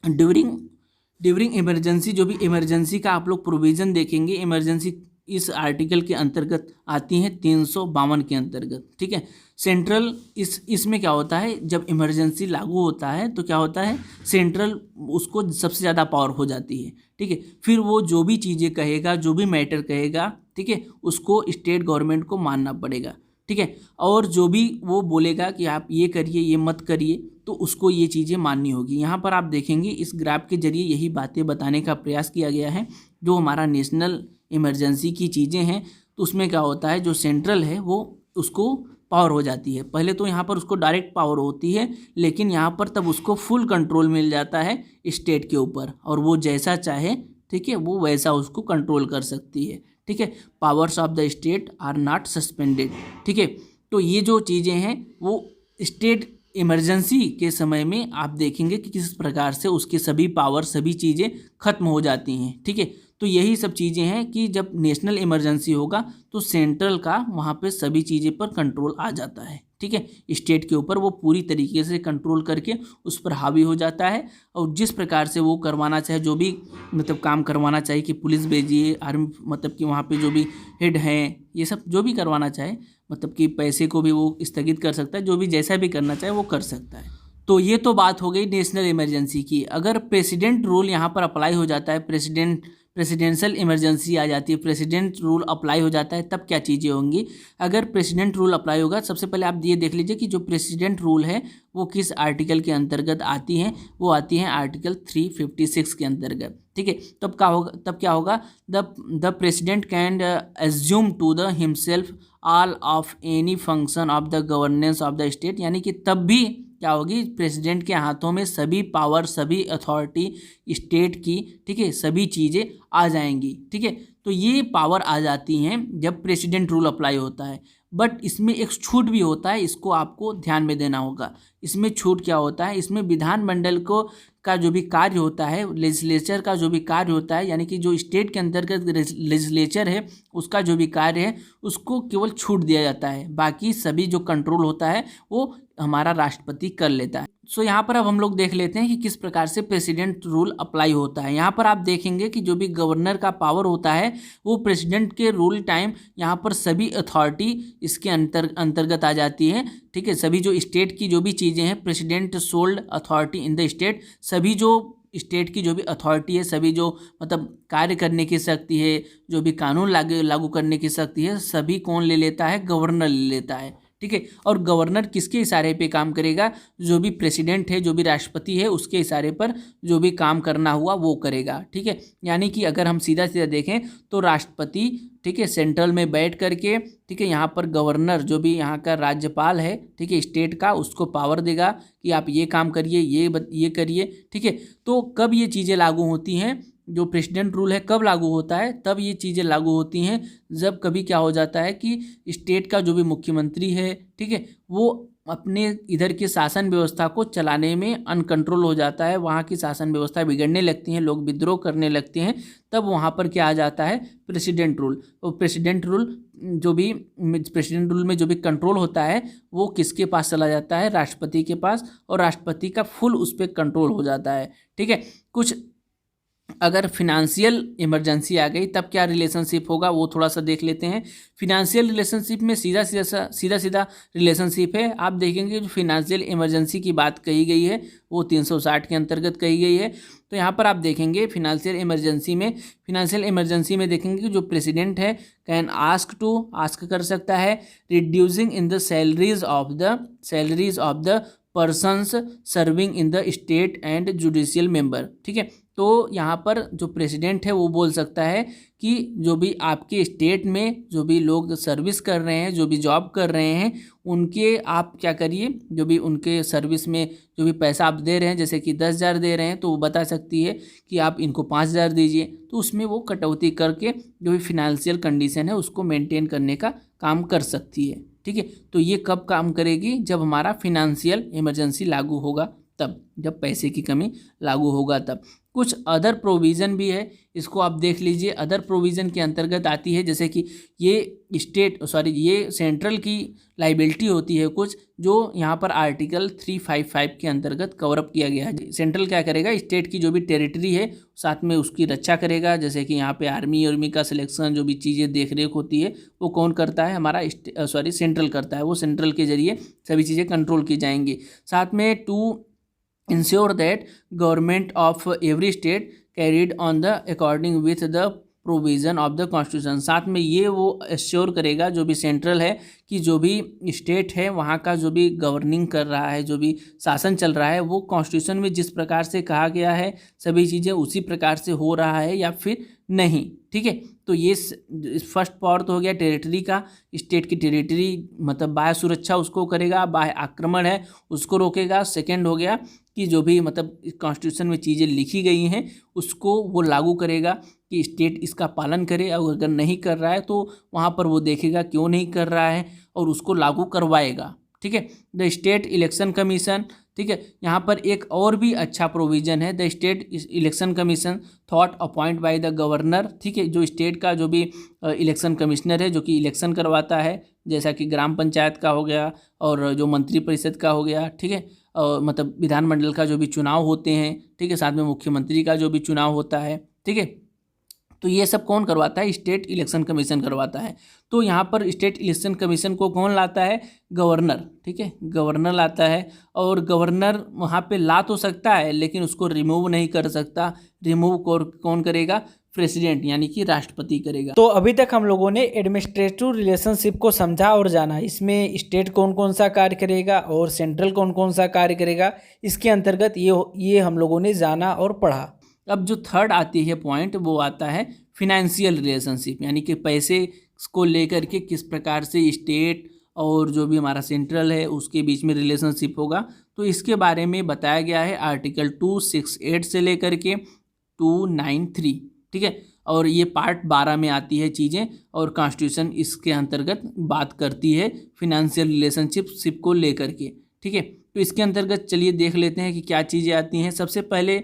ड्यूरिंग इमरजेंसी, जो भी इमरजेंसी का आप लोग प्रोविज़न देखेंगे, इमरजेंसी इस आर्टिकल के अंतर्गत आती हैं 352 के अंतर्गत, ठीक है। सेंट्रल इसमें क्या होता है, जब इमरजेंसी लागू होता है तो क्या होता है, सेंट्रल उसको सबसे ज़्यादा पावर हो जाती है, ठीक है। फिर वो जो भी चीज़ें कहेगा, जो भी मैटर कहेगा, ठीक है, उसको स्टेट गवर्नमेंट को मानना पड़ेगा, ठीक है। और जो भी वो बोलेगा कि आप ये करिए ये मत करिए तो उसको ये चीज़ें माननी होगी। यहाँ पर आप देखेंगे इस ग्राफ के जरिए यही बातें बताने का प्रयास किया गया है। जो हमारा नेशनल इमरजेंसी की चीज़ें हैं तो उसमें क्या होता है, जो सेंट्रल है वो उसको पावर हो जाती है। पहले तो यहाँ पर उसको डायरेक्ट पावर होती है, लेकिन यहाँ पर तब उसको फुल कंट्रोल मिल जाता है स्टेट के ऊपर, और वो जैसा चाहे, ठीक है, वो वैसा उसको कंट्रोल कर सकती है, ठीक है। Powers of the state are not suspended, ठीक है। तो ये जो चीज़ें हैं वो स्टेट इमरजेंसी के समय में आप देखेंगे कि किस प्रकार से उसके सभी पावर, सभी चीज़ें खत्म हो जाती हैं, ठीक है। तो यही सब चीज़ें हैं कि जब नेशनल इमरजेंसी होगा तो सेंट्रल का वहाँ पे सभी चीज़ें पर कंट्रोल आ जाता है, ठीक है। स्टेट के ऊपर वो पूरी तरीके से कंट्रोल करके उस पर हावी हो जाता है, और जिस प्रकार से वो करवाना चाहे, जो भी मतलब काम करवाना चाहिए कि पुलिस भेजिए, आर्मी, मतलब कि वहाँ पे जो भी हेड हैं, ये सब जो भी करवाना चाहे, मतलब कि पैसे को भी वो स्थगित कर सकता है, जो भी जैसा भी करना चाहे वो कर सकता है। तो ये तो बात हो गई नेशनल इमरजेंसी की। अगर प्रेसिडेंट रूल यहाँ पर अप्लाई हो जाता है, प्रेसिडेंशियल इमरजेंसी आ जाती है, प्रेसिडेंट रूल अप्लाई हो जाता है, तब क्या चीज़ें होंगी। अगर प्रेसिडेंट रूल अप्लाई होगा, सबसे पहले आप ये देख लीजिए कि जो प्रेसिडेंट रूल है वो किस आर्टिकल के अंतर्गत आती हैं, वो आती हैं आर्टिकल 356 के अंतर्गत, ठीक है। तब क्या होगा, the president can assume to the himself all of any function of the governance of the state, यानी कि तब भी क्या होगी, प्रेसिडेंट के हाथों में सभी पावर, सभी अथॉरिटी स्टेट की, ठीक है, सभी चीज़ें आ जाएंगी, ठीक है। तो ये पावर आ जाती हैं जब प्रेसिडेंट रूल अप्लाई होता है। बट इसमें एक छूट भी होता है, इसको आपको ध्यान में देना होगा। इसमें छूट क्या होता है, इसमें विधानमंडल को का जो भी कार्य होता है, लेजिस्लेचर का जो भी कार्य होता है, यानी कि जो स्टेट के अंतर्गत लेजिस्लेचर है उसका जो भी कार्य है उसको केवल छूट दिया जाता है, बाकी सभी जो कंट्रोल होता है वो हमारा राष्ट्रपति कर लेता है। सो यहाँ पर अब हम लोग देख लेते हैं कि किस प्रकार से प्रेसिडेंट रूल अप्लाई होता है। यहाँ पर आप देखेंगे कि जो भी गवर्नर का पावर होता है वो प्रेसिडेंट के रूल टाइम यहाँ पर सभी अथॉरिटी इसके अंतर्गत आ जाती है, ठीक है। सभी जो स्टेट की जो भी चीज़ें हैं, president sold authority in the state, सभी जो स्टेट की जो भी अथॉरिटी है, सभी जो मतलब कार्य करने की शक्ति है, जो भी कानून लागू करने की शक्ति है, सभी कौन ले लेता है, गवर्नर ले लेता है, ठीक है। और गवर्नर किसके इशारे पे काम करेगा? जो भी प्रेसिडेंट है, जो भी राष्ट्रपति है, उसके इशारे पर जो भी काम करना हुआ वो करेगा, ठीक है। यानी कि अगर हम सीधा सीधा देखें तो राष्ट्रपति, ठीक है, सेंट्रल में बैठ करके, ठीक है, यहाँ पर गवर्नर जो भी यहाँ का राज्यपाल है, ठीक है, स्टेट का, उसको पावर देगा कि आप ये काम करिए, ये करिए, ठीक है। तो कब ये चीज़ें लागू होती हैं? जो प्रेसिडेंट रूल है कब लागू होता है? तब ये चीज़ें लागू होती हैं जब कभी क्या हो जाता है कि स्टेट का जो भी मुख्यमंत्री है, ठीक है, वो अपने इधर की शासन व्यवस्था को चलाने में अनकंट्रोल हो जाता है, वहाँ की शासन व्यवस्था बिगड़ने लगती है, लोग विद्रोह करने लगते हैं, तब वहाँ पर क्या आ जाता है? President rule. और प्रेसिडेंट रूल में जो भी कंट्रोल होता है वो किसके पास चला जाता है? राष्ट्रपति के पास, और राष्ट्रपति का फुल उस पर कंट्रोल हो जाता है, ठीक है। कुछ अगर फिनेंशियल इमरजेंसी आ गई तब क्या रिलेशनशिप होगा वो थोड़ा सा देख लेते हैं। फिनेंशियल रिलेशनशिप में सीधा रिलेशनशिप है। आप देखेंगे जो फिनेंशियल इमरजेंसी की बात कही गई है वो 360 के अंतर्गत कही गई है। तो यहाँ पर आप देखेंगे फिनेंशियल इमरजेंसी में देखेंगे कि जो प्रेसिडेंट है कैन आस्क कर सकता है reducing in the salaries of the persons serving in the state and judicial member, ठीक है। तो यहाँ पर जो प्रेसिडेंट है वो बोल सकता है कि जो भी आपके स्टेट में जो भी लोग सर्विस कर रहे हैं, जो भी जॉब कर रहे हैं, उनके आप क्या करिए, जो भी उनके सर्विस में जो भी पैसा आप दे रहे हैं, जैसे कि 10,000 दे रहे हैं तो वो बता सकती है कि आप इनको 5,000 दीजिए। तो उसमें वो कटौती करके जो भी फिनेंशियल कंडीशन है उसको मेंटेन करने का काम कर सकती है, ठीक है। तो ये कब काम करेगी? जब हमारा फिनेंशियल इमरजेंसी लागू होगा तब, जब पैसे की कमी लागू होगा तब। कुछ अदर प्रोविज़न भी है, इसको आप देख लीजिए। अदर प्रोविज़न के अंतर्गत आती है जैसे कि ये सेंट्रल की लाइबिलिटी होती है कुछ, जो यहाँ पर आर्टिकल 355 के अंतर्गत कवरअप किया गया है। सेंट्रल क्या करेगा? स्टेट की जो भी टेरिटरी है साथ में उसकी रक्षा करेगा। जैसे कि यहाँ पे आर्मी का सिलेक्शन, जो भी चीज़ें देख रेख होती है वो कौन करता है? हमारा सेंट्रल करता है। वो सेंट्रल के जरिए सभी चीज़ें कंट्रोल की जाएंगी। साथ में to ensure that government of every state carried on the according with the provision of the constitution. साथ में ये वो एश्योर करेगा जो भी सेंट्रल है कि जो भी स्टेट है वहाँ का जो भी गवर्निंग कर रहा है, जो भी शासन चल रहा है, वो कॉन्स्टिट्यूशन में जिस प्रकार से कहा गया है सभी चीज़ें उसी प्रकार से हो रहा है या फिर नहीं, ठीक है। तो ये फर्स्ट पावर तो हो गया टेरिटरी का, स्टेट की टेरिटरी मतलब बाह्य सुरक्षा उसको करेगा, बाह्य आक्रमण है उसको रोकेगा। सेकेंड हो गया कि जो भी मतलब कॉन्स्टिट्यूशन में चीज़ें लिखी गई हैं उसको वो लागू करेगा कि स्टेट इसका पालन करे, और अगर नहीं कर रहा है तो वहाँ पर वो देखेगा क्यों नहीं कर रहा है और उसको लागू करवाएगा, ठीक है। द स्टेट इलेक्शन कमीशन, ठीक है, यहाँ पर एक और भी अच्छा प्रोविज़न है। The state election commission thought appoint by the governor, ठीक है, जो स्टेट का जो भी इलेक्शन कमिश्नर है जो कि इलेक्शन करवाता है, जैसा कि ग्राम पंचायत का हो गया और जो मंत्री परिषद का हो गया, ठीक है, मतलब विधानमंडल का जो भी चुनाव होते हैं, ठीक है, साथ में मुख्यमंत्री का जो भी चुनाव होता है, ठीक है। तो ये सब कौन करवाता है? स्टेट इलेक्शन कमीशन करवाता है। तो यहाँ पर स्टेट इलेक्शन कमीशन को कौन लाता है? गवर्नर, ठीक है, गवर्नर लाता है। और गवर्नर वहाँ पे ला तो सकता है लेकिन उसको रिमूव नहीं कर सकता। रिमूव कौन करेगा? प्रेसिडेंट यानी कि राष्ट्रपति करेगा। तो अभी तक हम लोगों ने एडमिनिस्ट्रेटिव रिलेशनशिप को समझा और जाना। इसमें स्टेट कौन कौन सा कार्य करेगा और सेंट्रल कौन कौन सा कार्य करेगा, इसके अंतर्गत ये हम लोगों ने जाना और पढ़ा। अब जो थर्ड आती है पॉइंट वो आता है फिनेंशियल रिलेशनशिप, यानी कि पैसे को लेकर के किस प्रकार से स्टेट और जो भी हमारा सेंट्रल है उसके बीच में रिलेशनशिप होगा। तो इसके बारे में बताया गया है आर्टिकल 268 से लेकर के 293, ठीक है। और ये पार्ट 12 में आती है चीज़ें, और कॉन्स्टिट्यूशन इसके अंतर्गत बात करती है फिनेंशियल रिलेशनशिप को लेकर के, ठीक है। तो इसके अंतर्गत चलिए देख लेते हैं कि क्या चीज़ें आती हैं। सबसे पहले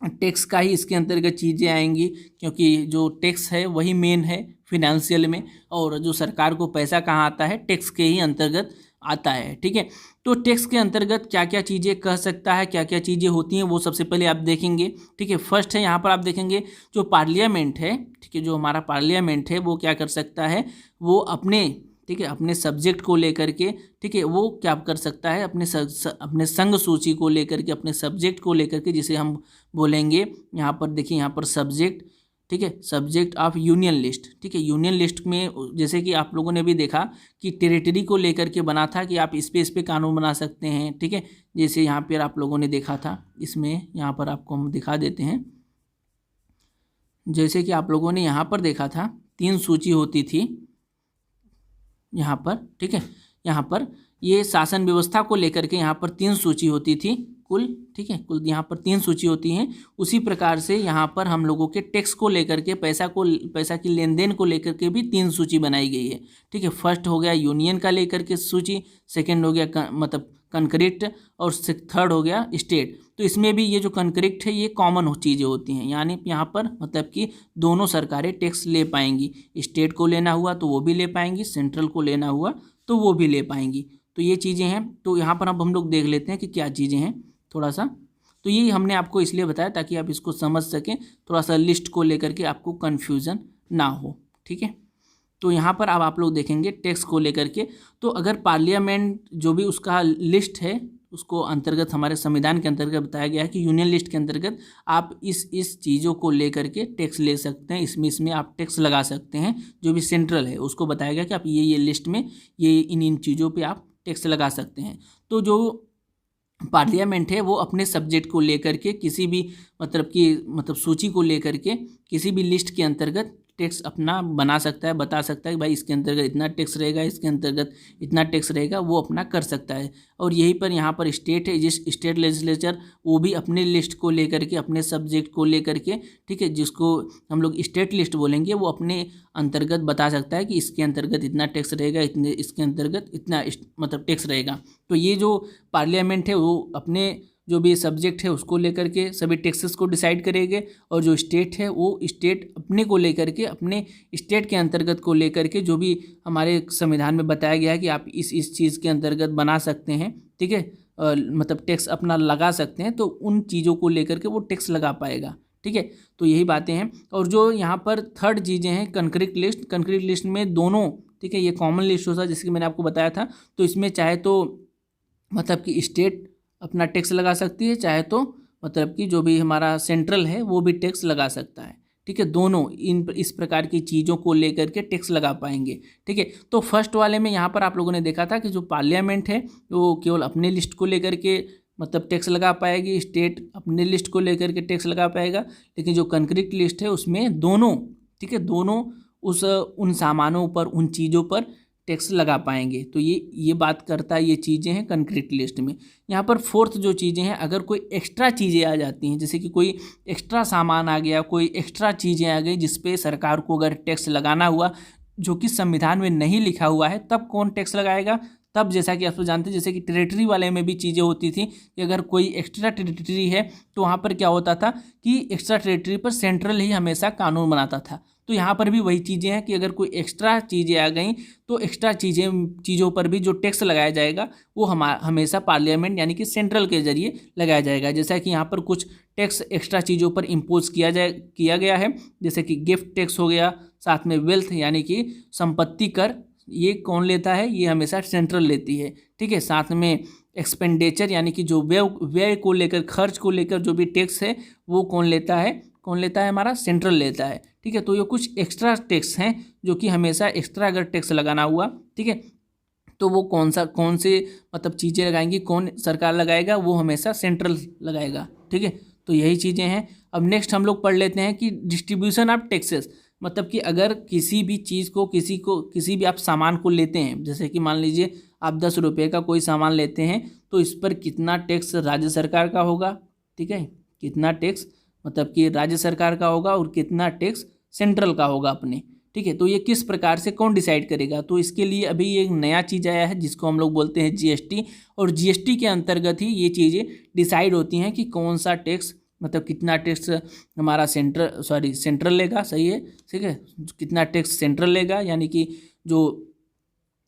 टैक्स का ही इसके अंतर्गत चीज़ें आएंगी, क्योंकि जो टैक्स है वही मेन है फिनेंशियल में, और जो सरकार को पैसा कहाँ आता है? टैक्स के ही अंतर्गत आता है, ठीक है। तो टैक्स के अंतर्गत क्या क्या चीज़ें कह सकता है, क्या क्या चीज़ें होती हैं, वो सबसे पहले आप देखेंगे, ठीक है। फर्स्ट है यहाँ पर आप देखेंगे जो पार्लियामेंट है, ठीक है, जो हमारा पार्लियामेंट है वो क्या कर सकता है? वो अपने, ठीक है, अपने सब्जेक्ट को लेकर के, ठीक है, वो क्या कर सकता है? अपने संघ सूची को लेकर के, अपने सब्जेक्ट को लेकर के, जिसे हम बोलेंगे यहाँ पर देखिए, यहाँ पर सब्जेक्ट, ठीक है, सब्जेक्ट ऑफ यूनियन लिस्ट। ठीक है, यूनियन लिस्ट में जैसे कि आप लोगों ने भी देखा कि टेरिटरी को लेकर के बना था कि आप इस पे कानून बना सकते हैं। ठीक है, जैसे यहाँ पर आप लोगों ने देखा था, इसमें यहाँ पर आपको हम दिखा देते हैं। जैसे कि आप लोगों ने यहाँ पर देखा था 3 सूची होती थी यहाँ पर। ठीक है, यहाँ पर ये शासन व्यवस्था को लेकर के यहाँ पर 3 सूची होती थी कुल। ठीक है, कुल यहाँ पर 3 सूची होती हैं। उसी प्रकार से यहाँ पर हम लोगों के टैक्स को लेकर के पैसा की लेन देन को लेकर के भी 3 सूची बनाई गई है। ठीक है, फर्स्ट हो गया यूनियन का लेकर के सूची, सेकेंड हो गया मतलब कंक्रीट, और थर्ड हो गया स्टेट। तो इसमें भी ये जो कंक्रीट है ये कॉमन चीज़ें होती हैं, यानी यहाँ पर मतलब कि दोनों सरकारें टैक्स ले पाएंगी। स्टेट को लेना हुआ तो वो भी ले पाएंगी, सेंट्रल को लेना हुआ तो वो भी ले पाएंगी। तो ये चीज़ें हैं। तो यहाँ पर अब हम लोग देख लेते हैं कि क्या चीज़ें हैं थोड़ा सा। तो ये हमने आपको इसलिए बताया ताकि आप इसको समझ सकें, थोड़ा सा लिस्ट को लेकर के आपको कन्फ्यूज़न ना हो। ठीक है, तो यहाँ पर अब आप लोग देखेंगे टैक्स को लेकर के। तो अगर पार्लियामेंट जो भी उसका लिस्ट है उसको अंतर्गत हमारे संविधान के अंतर्गत बताया गया है कि यूनियन लिस्ट के अंतर्गत आप इस चीज़ों को लेकर के टैक्स ले सकते हैं, इसमें आप टैक्स लगा सकते हैं। जो भी सेंट्रल है उसको बताया गया कि आप ये लिस्ट में ये इन चीज़ों पे आप टैक्स लगा सकते हैं। तो जो पार्लियामेंट है वो अपने सब्जेक्ट को लेकर के किसी भी मतलब सूची को लेकर के किसी भी लिस्ट के अंतर्गत टैक्स अपना बना सकता है, बता सकता है कि भाई इसके अंतर्गत इतना टैक्स रहेगा, इसके अंतर्गत इतना टैक्स रहेगा, वो अपना कर सकता है। और यहीं पर यहाँ पर स्टेट है, जिस स्टेट लेजिस्लेचर वो भी अपने लिस्ट को लेकर के अपने सब्जेक्ट को लेकर के, ठीक है, जिसको हम लोग स्टेट लिस्ट बोलेंगे, वो अपने अंतर्गत बता सकता है कि इसके अंतर्गत इतना टैक्स रहेगा, इतने इसके अंतर्गत इतना मतलब टैक्स रहेगा। तो ये जो पार्लियामेंट है वो अपने जो भी सब्जेक्ट है उसको लेकर के सभी टैक्सेस को डिसाइड करेंगे, और जो स्टेट है वो स्टेट अपने को लेकर के अपने स्टेट के अंतर्गत को लेकर के जो भी हमारे संविधान में बताया गया है कि आप इस चीज़ के अंतर्गत बना सकते हैं। ठीक है, मतलब टैक्स अपना लगा सकते हैं, तो उन चीज़ों को लेकर के वो टैक्स लगा पाएगा। ठीक है, तो यही बातें हैं। और जो यहाँ पर थर्ड चीज़ें हैं कंक्रीट लिस्ट में दोनों, ठीक है, ये कॉमन लिस्ट होता है जैसे कि मैंने आपको बताया था। तो इसमें चाहे तो मतलब कि स्टेट अपना टैक्स लगा सकती है, चाहे तो मतलब कि जो भी हमारा सेंट्रल है वो भी टैक्स लगा सकता है। ठीक है, दोनों इस प्रकार की चीज़ों को लेकर के टैक्स लगा पाएंगे। ठीक है, तो फर्स्ट वाले में यहाँ पर आप लोगों ने देखा था कि जो पार्लियामेंट है वो केवल अपने लिस्ट को लेकर के मतलब टैक्स लगा पाएगी, स्टेट अपने लिस्ट को लेकर के टैक्स लगा पाएगा। लेकिन जो कंक्रीट लिस्ट है उसमें दोनों, ठीक है, दोनों उन सामानों पर, उन चीज़ों पर टैक्स लगा पाएंगे। तो ये बात करता है, ये चीज़ें हैं कंक्रीट लिस्ट में। यहाँ पर फोर्थ जो चीज़ें हैं, अगर कोई एक्स्ट्रा चीज़ें आ जाती हैं, जैसे कि कोई एक्स्ट्रा सामान आ गया, कोई एक्स्ट्रा चीज़ें आ गई जिस पे सरकार को अगर टैक्स लगाना हुआ जो कि संविधान में नहीं लिखा हुआ है, तब कौन टैक्स लगाएगा? तब जैसा कि आप लोग जानते हैं, जैसे कि टेरिटरी वाले में भी चीज़ें होती थी कि अगर कोई एक्स्ट्रा टेरिटरी है तो वहाँ पर क्या होता था कि एक्स्ट्रा टेरिटरी पर सेंट्रल ही हमेशा कानून बनाता था। तो यहाँ पर भी वही चीज़ें हैं कि अगर कोई एक्स्ट्रा चीज़ें आ गई तो एक्स्ट्रा चीज़ों पर भी जो टैक्स लगाया जाएगा वो हमेशा पार्लियामेंट यानी कि सेंट्रल के जरिए लगाया जाएगा। जैसा कि यहाँ पर कुछ टैक्स एक्स्ट्रा चीज़ों पर इम्पोज किया गया है, जैसे कि गिफ्ट टैक्स हो गया, साथ में वेल्थ यानी कि संपत्ति कर, ये कौन लेता है? ये हमेशा सेंट्रल लेती है। ठीक है, साथ में एक्सपेंडिचर यानी कि जो व्यय को लेकर, खर्च को लेकर जो भी टैक्स है वो कौन लेता है? हमारा सेंट्रल लेता है। ठीक है, तो ये कुछ एक्स्ट्रा टैक्स हैं जो कि हमेशा एक्स्ट्रा अगर टैक्स लगाना हुआ, ठीक है, तो वो कौन से मतलब चीज़ें लगाएंगी, कौन सरकार लगाएगा? वो हमेशा सेंट्रल लगाएगा। ठीक है, तो यही चीज़ें हैं। अब नेक्स्ट हम लोग पढ़ लेते हैं कि डिस्ट्रीब्यूशन ऑफ टैक्सेस, मतलब कि अगर किसी भी चीज़ को किसी भी आप सामान को लेते हैं, जैसे कि मान लीजिए आप 10 रुपये का कोई सामान लेते हैं, तो इस पर कितना टैक्स राज्य सरकार का होगा? ठीक है, कितना टैक्स मतलब कि राज्य सरकार का होगा और कितना टैक्स सेंट्रल का होगा अपने। ठीक है, तो ये किस प्रकार से कौन डिसाइड करेगा? तो इसके लिए अभी एक नया चीज़ आया है जिसको हम लोग बोलते हैं जीएसटी, और जीएसटी के अंतर्गत ही ये चीज़ें डिसाइड होती हैं कि कौन सा टैक्स मतलब कितना टैक्स हमारा सेंट्रल लेगा। सही है, ठीक है, कितना टैक्स सेंट्रल लेगा, यानी कि जो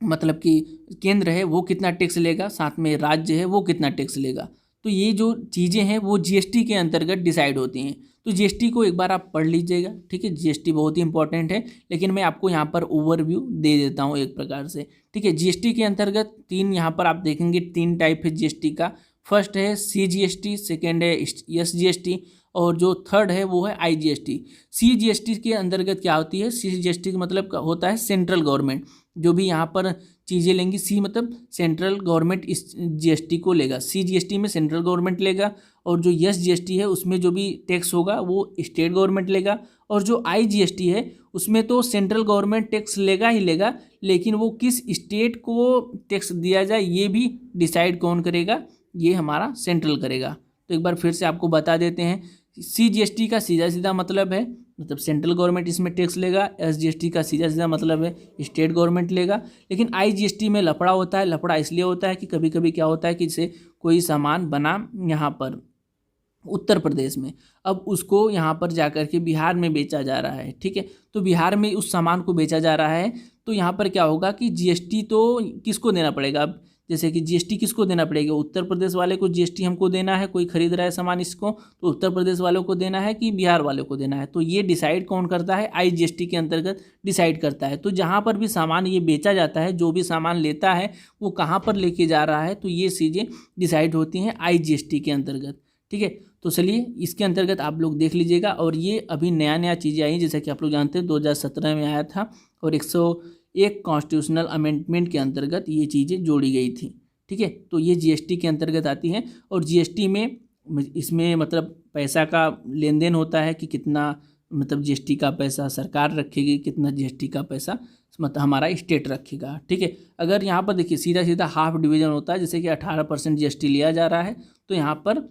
मतलब कि केंद्र है वो कितना टैक्स लेगा, साथ में राज्य है वो कितना टैक्स लेगा। तो ये जो चीज़ें हैं वो जीएसटी के अंतर्गत डिसाइड होती हैं। तो जीएसटी को एक बार आप पढ़ लीजिएगा। ठीक है, जीएसटी बहुत ही इंपॉर्टेंट है, लेकिन मैं आपको यहाँ पर ओवरव्यू दे देता हूँ एक प्रकार से। ठीक है, जीएसटी के अंतर्गत यहाँ पर आप देखेंगे 3 टाइप है जीएसटी का। फर्स्ट है CGST, सेकेंड है SGST और जो थर्ड है वो है IGST। CGST के अंतर्गत क्या होती है? CGST का मतलब होता है सेंट्रल गवर्नमेंट जो भी यहाँ पर चीज़ें लेंगी। सी मतलब सेंट्रल गवर्नमेंट इस GST को लेगा। CGST में सेंट्रल गवर्नमेंट लेगा और जो SGST है उसमें जो भी टैक्स होगा वो स्टेट गवर्नमेंट लेगा। और जो IGST है उसमें तो सेंट्रल गवर्नमेंट टैक्स लेगा ही लेगा, लेकिन वो किस स्टेट को टैक्स दिया जाए ये भी डिसाइड कौन करेगा? ये हमारा सेंट्रल करेगा। तो एक बार फिर से आपको बता देते हैं, CGST का सीधा सीधा मतलब है मतलब सेंट्रल गवर्नमेंट इसमें टैक्स लेगा। SGST का सीधा सीधा मतलब है स्टेट गवर्नमेंट लेगा। लेकिन IGST में लफड़ा होता है। लफड़ा इसलिए होता है कि कभी कभी क्या होता है कि जैसे कोई सामान बना यहाँ पर उत्तर प्रदेश में, अब उसको यहाँ पर जाकर के बिहार में बेचा जा रहा है, ठीक है। तो बिहार में उस सामान को बेचा जा रहा है तो यहाँ पर क्या होगा कि GST तो किसको देना पड़ेगा? अब जैसे कि GST किसको देना पड़ेगा? उत्तर प्रदेश वाले को GST हमको देना है। कोई खरीद रहा है सामान इसको तो उत्तर प्रदेश वालों को देना है कि बिहार वालों को देना है? तो ये डिसाइड कौन करता है? IGST के अंतर्गत डिसाइड करता है। तो जहाँ पर भी सामान ये बेचा जाता है, जो भी सामान लेता है वो कहाँ पर लेके जा रहा है, तो ये चीज़ें डिसाइड होती हैं IGST के अंतर्गत, ठीक है। तो चलिए इसके अंतर्गत आप लोग देख लीजिएगा। और ये अभी नया नया चीज़ें आई जैसा कि आप लोग जानते हैं 2017 में आया था और 101 कॉन्स्टिट्यूशनल अमेंडमेंट के अंतर्गत ये चीज़ें जोड़ी गई थी, ठीक है। तो ये GST के अंतर्गत आती हैं और GST में इसमें मतलब पैसा का लेन देन होता है कि कितना मतलब GST का पैसा सरकार रखेगी, कितना GST का पैसा मतलब हमारा स्टेट रखेगा, ठीक है। अगर यहाँ पर देखिए सीधा सीधा हाफ डिवीज़न होता है, जैसे कि 18% GST लिया जा रहा है तो यहाँ पर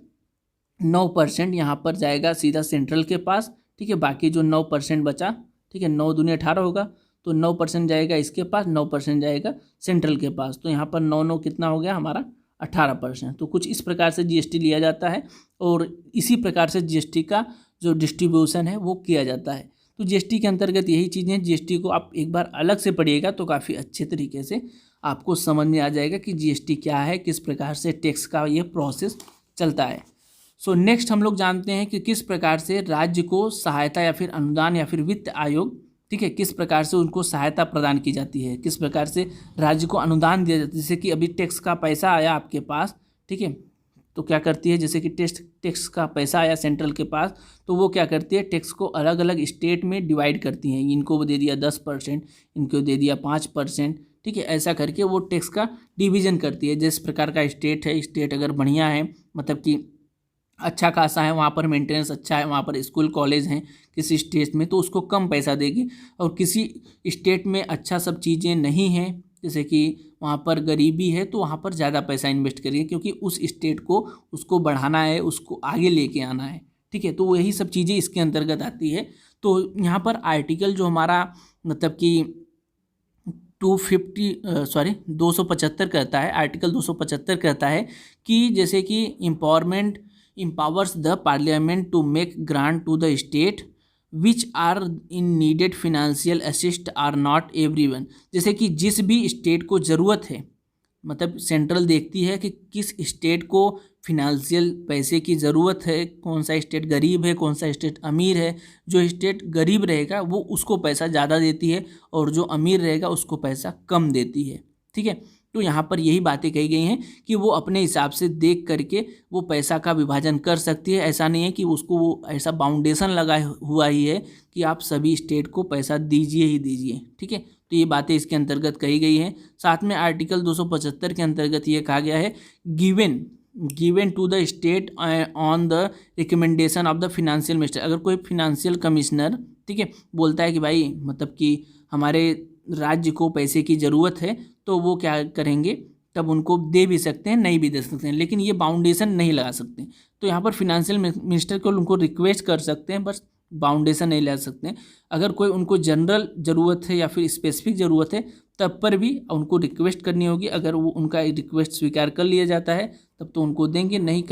9% यहाँ पर जाएगा सीधा सेंट्रल के पास, ठीक है। बाकी जो 9% बचा, ठीक है, 9 दूनी 18 होगा तो 9% जाएगा इसके पास, 9% जाएगा सेंट्रल के पास। तो यहाँ पर 9 कितना हो गया हमारा 18%। तो कुछ इस प्रकार से GST लिया जाता है और इसी प्रकार से GST का जो डिस्ट्रीब्यूशन है वो किया जाता है। तो GST के अंतर्गत यही चीज़ें हैं। GST को आप एक बार अलग से पढ़िएगा तो काफ़ी अच्छे तरीके से आपको समझ में आ जाएगा कि GST क्या है, किस प्रकार से टैक्स का ये प्रोसेस चलता है। सो नेक्स्ट हम लोग जानते हैं कि किस प्रकार से राज्य को सहायता या फिर अनुदान या फिर वित्त आयोग, ठीक है, किस प्रकार से उनको सहायता प्रदान की जाती है, किस प्रकार से राज्य को अनुदान दिया जाता है। जैसे कि अभी टैक्स का पैसा आया आपके पास, ठीक है, तो क्या करती है, जैसे कि टैक्स का पैसा आया सेंट्रल के पास तो वो क्या करती है, टैक्स को अलग अलग स्टेट में डिवाइड करती हैं। इनको दे दिया 10%, इनको दे दिया 5%, ठीक है। ऐसा करके वो टैक्स का डिवीज़न करती है। जिस प्रकार का स्टेट है, स्टेट अगर बढ़िया है मतलब कि अच्छा खासा है, वहाँ पर मेंटेनेंस अच्छा है, वहाँ पर स्कूल कॉलेज हैं किसी स्टेट में, तो उसको कम पैसा देगी। और किसी स्टेट में अच्छा सब चीज़ें नहीं हैं, जैसे कि वहाँ पर गरीबी है, तो वहाँ पर ज़्यादा पैसा इन्वेस्ट करिए क्योंकि उस स्टेट को उसको बढ़ाना है, उसको आगे लेके आना है, ठीक है। तो वही सब चीज़ें इसके अंतर्गत आती है। तो यहाँ पर आर्टिकल जो हमारा मतलब कि 275 कहता है, आर्टिकल 275 कहता है कि जैसे कि empowers the parliament to make grant to the state which are in needed financial assist are not everyone। जैसे कि जिस भी स्टेट को ज़रूरत है, मतलब सेंट्रल देखती है कि किस स्टेट को फिनेंशियल पैसे की ज़रूरत है, कौन सा स्टेट गरीब है, कौन सा स्टेट अमीर है। जो स्टेट गरीब रहेगा वो उसको पैसा ज़्यादा देती है और जो अमीर रहेगा उसको पैसा कम देती है, ठीक है। तो यहाँ पर यही बातें कही गई हैं कि वो अपने हिसाब से देख करके वो पैसा का विभाजन कर सकती है। ऐसा नहीं है कि उसको वो ऐसा बाउंडेशन लगा हुआ ही है कि आप सभी स्टेट को पैसा दीजिए ही दीजिए, ठीक है। तो ये बातें इसके अंतर्गत कही गई हैं। साथ में आर्टिकल 275 के अंतर्गत ये कहा गया है given to the state on the recommendation of the financial minister. अगर कोई फिनेंशियल कमिश्नर, ठीक है, बोलता है कि भाई मतलब कि हमारे राज्य को पैसे की ज़रूरत है, तो वो क्या करेंगे, तब उनको दे भी सकते हैं, नहीं भी दे सकते हैं, लेकिन ये बाउंडेशन नहीं लगा सकते। तो यहाँ पर फिनेंशियल मिनिस्टर को उनको रिक्वेस्ट कर सकते हैं, बस बाउंडेशन नहीं लगा सकते हैं। अगर कोई उनको जनरल ज़रूरत है या फिर स्पेसिफिक ज़रूरत है तब पर भी उनको रिक्वेस्ट करनी होगी। अगर वो उनका रिक्वेस्ट स्वीकार कर लिया जाता है तब तो उनको देंगे, नहीं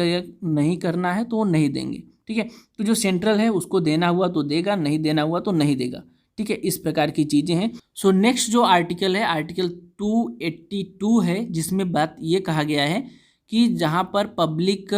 करना है तो वो नहीं देंगे, ठीक है। तो जो सेंट्रल है उसको देना हुआ तो देगा, नहीं देना हुआ तो नहीं देगा, ठीक है। इस प्रकार की चीज़ें हैं। सो नेक्स्ट जो आर्टिकल है आर्टिकल 282 है, जिसमें बात ये कहा गया है कि जहाँ पर पब्लिक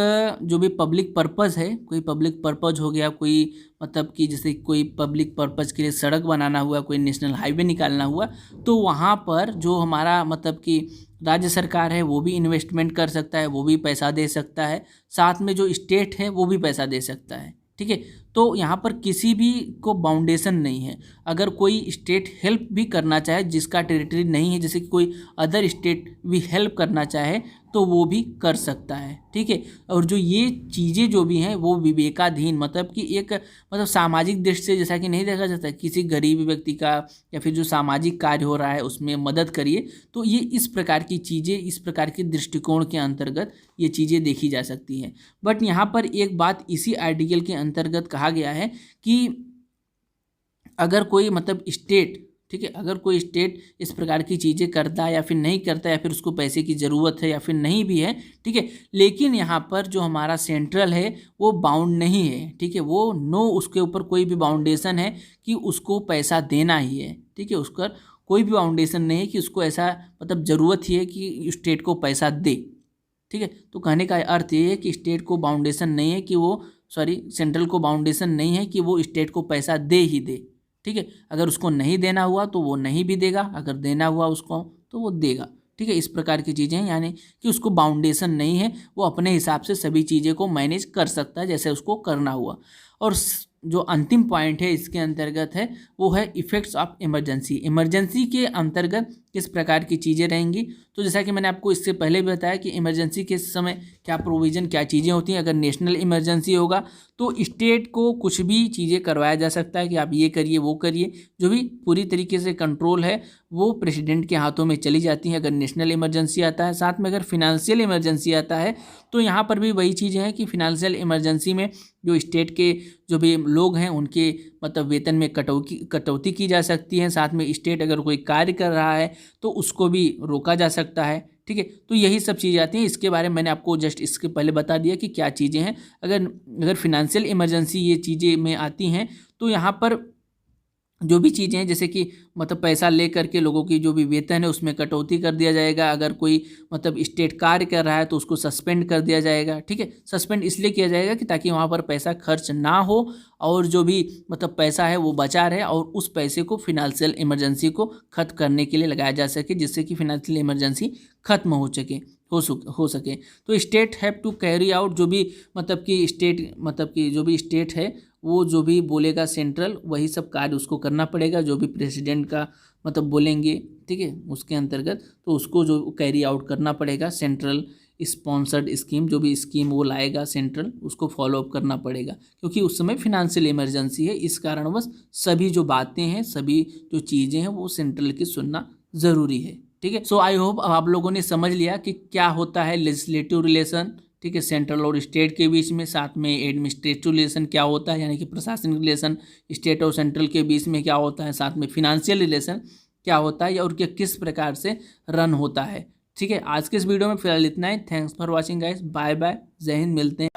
जो भी पब्लिक पर्पज़ है, कोई पब्लिक पर्पज़ हो गया, कोई मतलब कि जैसे कोई पब्लिक पर्पज़ के लिए सड़क बनाना हुआ, कोई नेशनल हाईवे निकालना हुआ, तो वहाँ पर जो हमारा मतलब कि राज्य सरकार है वो भी इन्वेस्टमेंट कर सकता है, वो भी पैसा दे सकता है। साथ में जो स्टेट है वो भी पैसा दे सकता है, ठीक है। तो यहाँ पर किसी भी को बाउंडेशन नहीं है। अगर कोई स्टेट हेल्प भी करना चाहे जिसका टेरिटरी नहीं है, जैसे कि कोई अदर स्टेट भी हेल्प करना चाहे तो वो भी कर सकता है, ठीक है। और जो ये चीज़ें जो भी हैं वो विवेकाधीन, मतलब कि एक मतलब सामाजिक दृष्टि से जैसा कि नहीं देखा जाता, किसी गरीब व्यक्ति का या फिर जो सामाजिक कार्य हो रहा है उसमें मदद करिए, तो ये इस प्रकार की चीज़ें, इस प्रकार के दृष्टिकोण के अंतर्गत ये चीज़ें देखी जा सकती हैं। बट यहाँ पर एक बात इसी आर्टिकल के अंतर्गत कहा गया है कि अगर कोई मतलब स्टेट, ठीक है, अगर कोई स्टेट इस प्रकार की चीज़ें करता है या फिर नहीं करता है, या फिर उसको पैसे की ज़रूरत है या फिर नहीं भी है, ठीक है, लेकिन यहाँ पर जो हमारा सेंट्रल है वो बाउंड नहीं है, ठीक है, वो नो, उसके ऊपर कोई भी बाउंडेशन है कि उसको पैसा देना ही है, ठीक है, उसका कोई भी बाउंडेशन नहीं है कि उसको ऐसा मतलब ज़रूरत ही है कि स्टेट को पैसा दे, ठीक है। तो कहने का अर्थ ये है कि स्टेट को बाउंडेशन नहीं है कि वो, सेंट्रल को बाउंडेशन नहीं है कि वो स्टेट को पैसा दे ही दे, ठीक है। अगर उसको नहीं देना हुआ तो वो नहीं भी देगा, अगर देना हुआ उसको तो वो देगा, ठीक है। इस प्रकार की चीज़ें हैं, यानी कि उसको बाउंडेशन नहीं है, वो अपने हिसाब से सभी चीज़ें को मैनेज कर सकता है जैसे उसको करना हुआ। और जो अंतिम पॉइंट है इसके अंतर्गत है वो है इफ़ेक्ट्स ऑफ इमरजेंसी। इमरजेंसी के अंतर्गत किस प्रकार की चीज़ें रहेंगी, तो जैसा कि मैंने आपको इससे पहले भी बताया कि इमरजेंसी के समय क्या प्रोविज़न, क्या चीज़ें होती हैं। अगर नेशनल इमरजेंसी होगा तो स्टेट को कुछ भी चीज़ें करवाया जा सकता है कि आप ये करिए वो करिए, जो भी पूरी तरीके से कंट्रोल है वो प्रेसिडेंट के हाथों में चली जाती है अगर नेशनल इमरजेंसी आता है। साथ में अगर फिनेंशियल इमरजेंसी आता है तो यहाँ पर भी वही चीज़ है कि फिनेंशियल इमरजेंसी में जो स्टेट के जो भी लोग हैं उनके मतलब वेतन में कटौती की जा सकती है। साथ में स्टेट अगर कोई कार्य कर रहा है तो उसको भी रोका जा सकता है, ठीक है। तो यही सब चीज़ें आती हैं। इसके बारे में मैंने आपको जस्ट इसके पहले बता दिया कि क्या चीज़ें हैं। अगर फिनेंशियल इमरजेंसी ये चीज़ें में आती हैं तो यहाँ पर जो भी चीज़ें हैं जैसे कि मतलब पैसा ले करके लोगों की जो भी वेतन है उसमें कटौती कर दिया जाएगा। अगर कोई मतलब स्टेट कार्य कर रहा है तो उसको सस्पेंड कर दिया जाएगा, ठीक है। सस्पेंड इसलिए किया जाएगा कि ताकि वहाँ पर पैसा खर्च ना हो और जो भी मतलब पैसा है वो बचा रहे और उस पैसे को फिनेंशियल इमरजेंसी को खत्म करने के लिए लगाया जा सके, जिससे कि फिनेंशियल इमरजेंसी खत्म हो सके। तो state have to carry out जो भी मतलब कि जो भी स्टेट है वो जो भी बोलेगा सेंट्रल वही सब कार्य उसको करना पड़ेगा, जो भी प्रेसिडेंट का मतलब बोलेंगे, ठीक है, उसके अंतर्गत तो उसको जो कैरी आउट करना पड़ेगा। सेंट्रल स्पॉन्सर्ड स्कीम, जो भी स्कीम वो लाएगा सेंट्रल, उसको फॉलो अप करना पड़ेगा, क्योंकि उस समय फिनेंशियल इमरजेंसी है। इस कारणवश सभी जो बातें हैं, सभी जो चीज़ें हैं वो सेंट्रल की सुनना ज़रूरी है, ठीक है। सो आई होप अब आप लोगों ने समझ लिया कि क्या होता है लेजिस्लेटिव रिलेशन, ठीक है, सेंट्रल और स्टेट के बीच में। साथ में एडमिनिस्ट्रेटिव रिलेशन क्या होता है, यानी कि प्रशासनिक रिलेशन स्टेट और सेंट्रल के बीच में क्या होता है। साथ में फिनेंशियल रिलेशन क्या होता है और किस प्रकार से रन होता है, ठीक है। आज के इस वीडियो में फिलहाल इतना ही। Thanks for watching guys, bye bye, जय हिंद, मिलते हैं।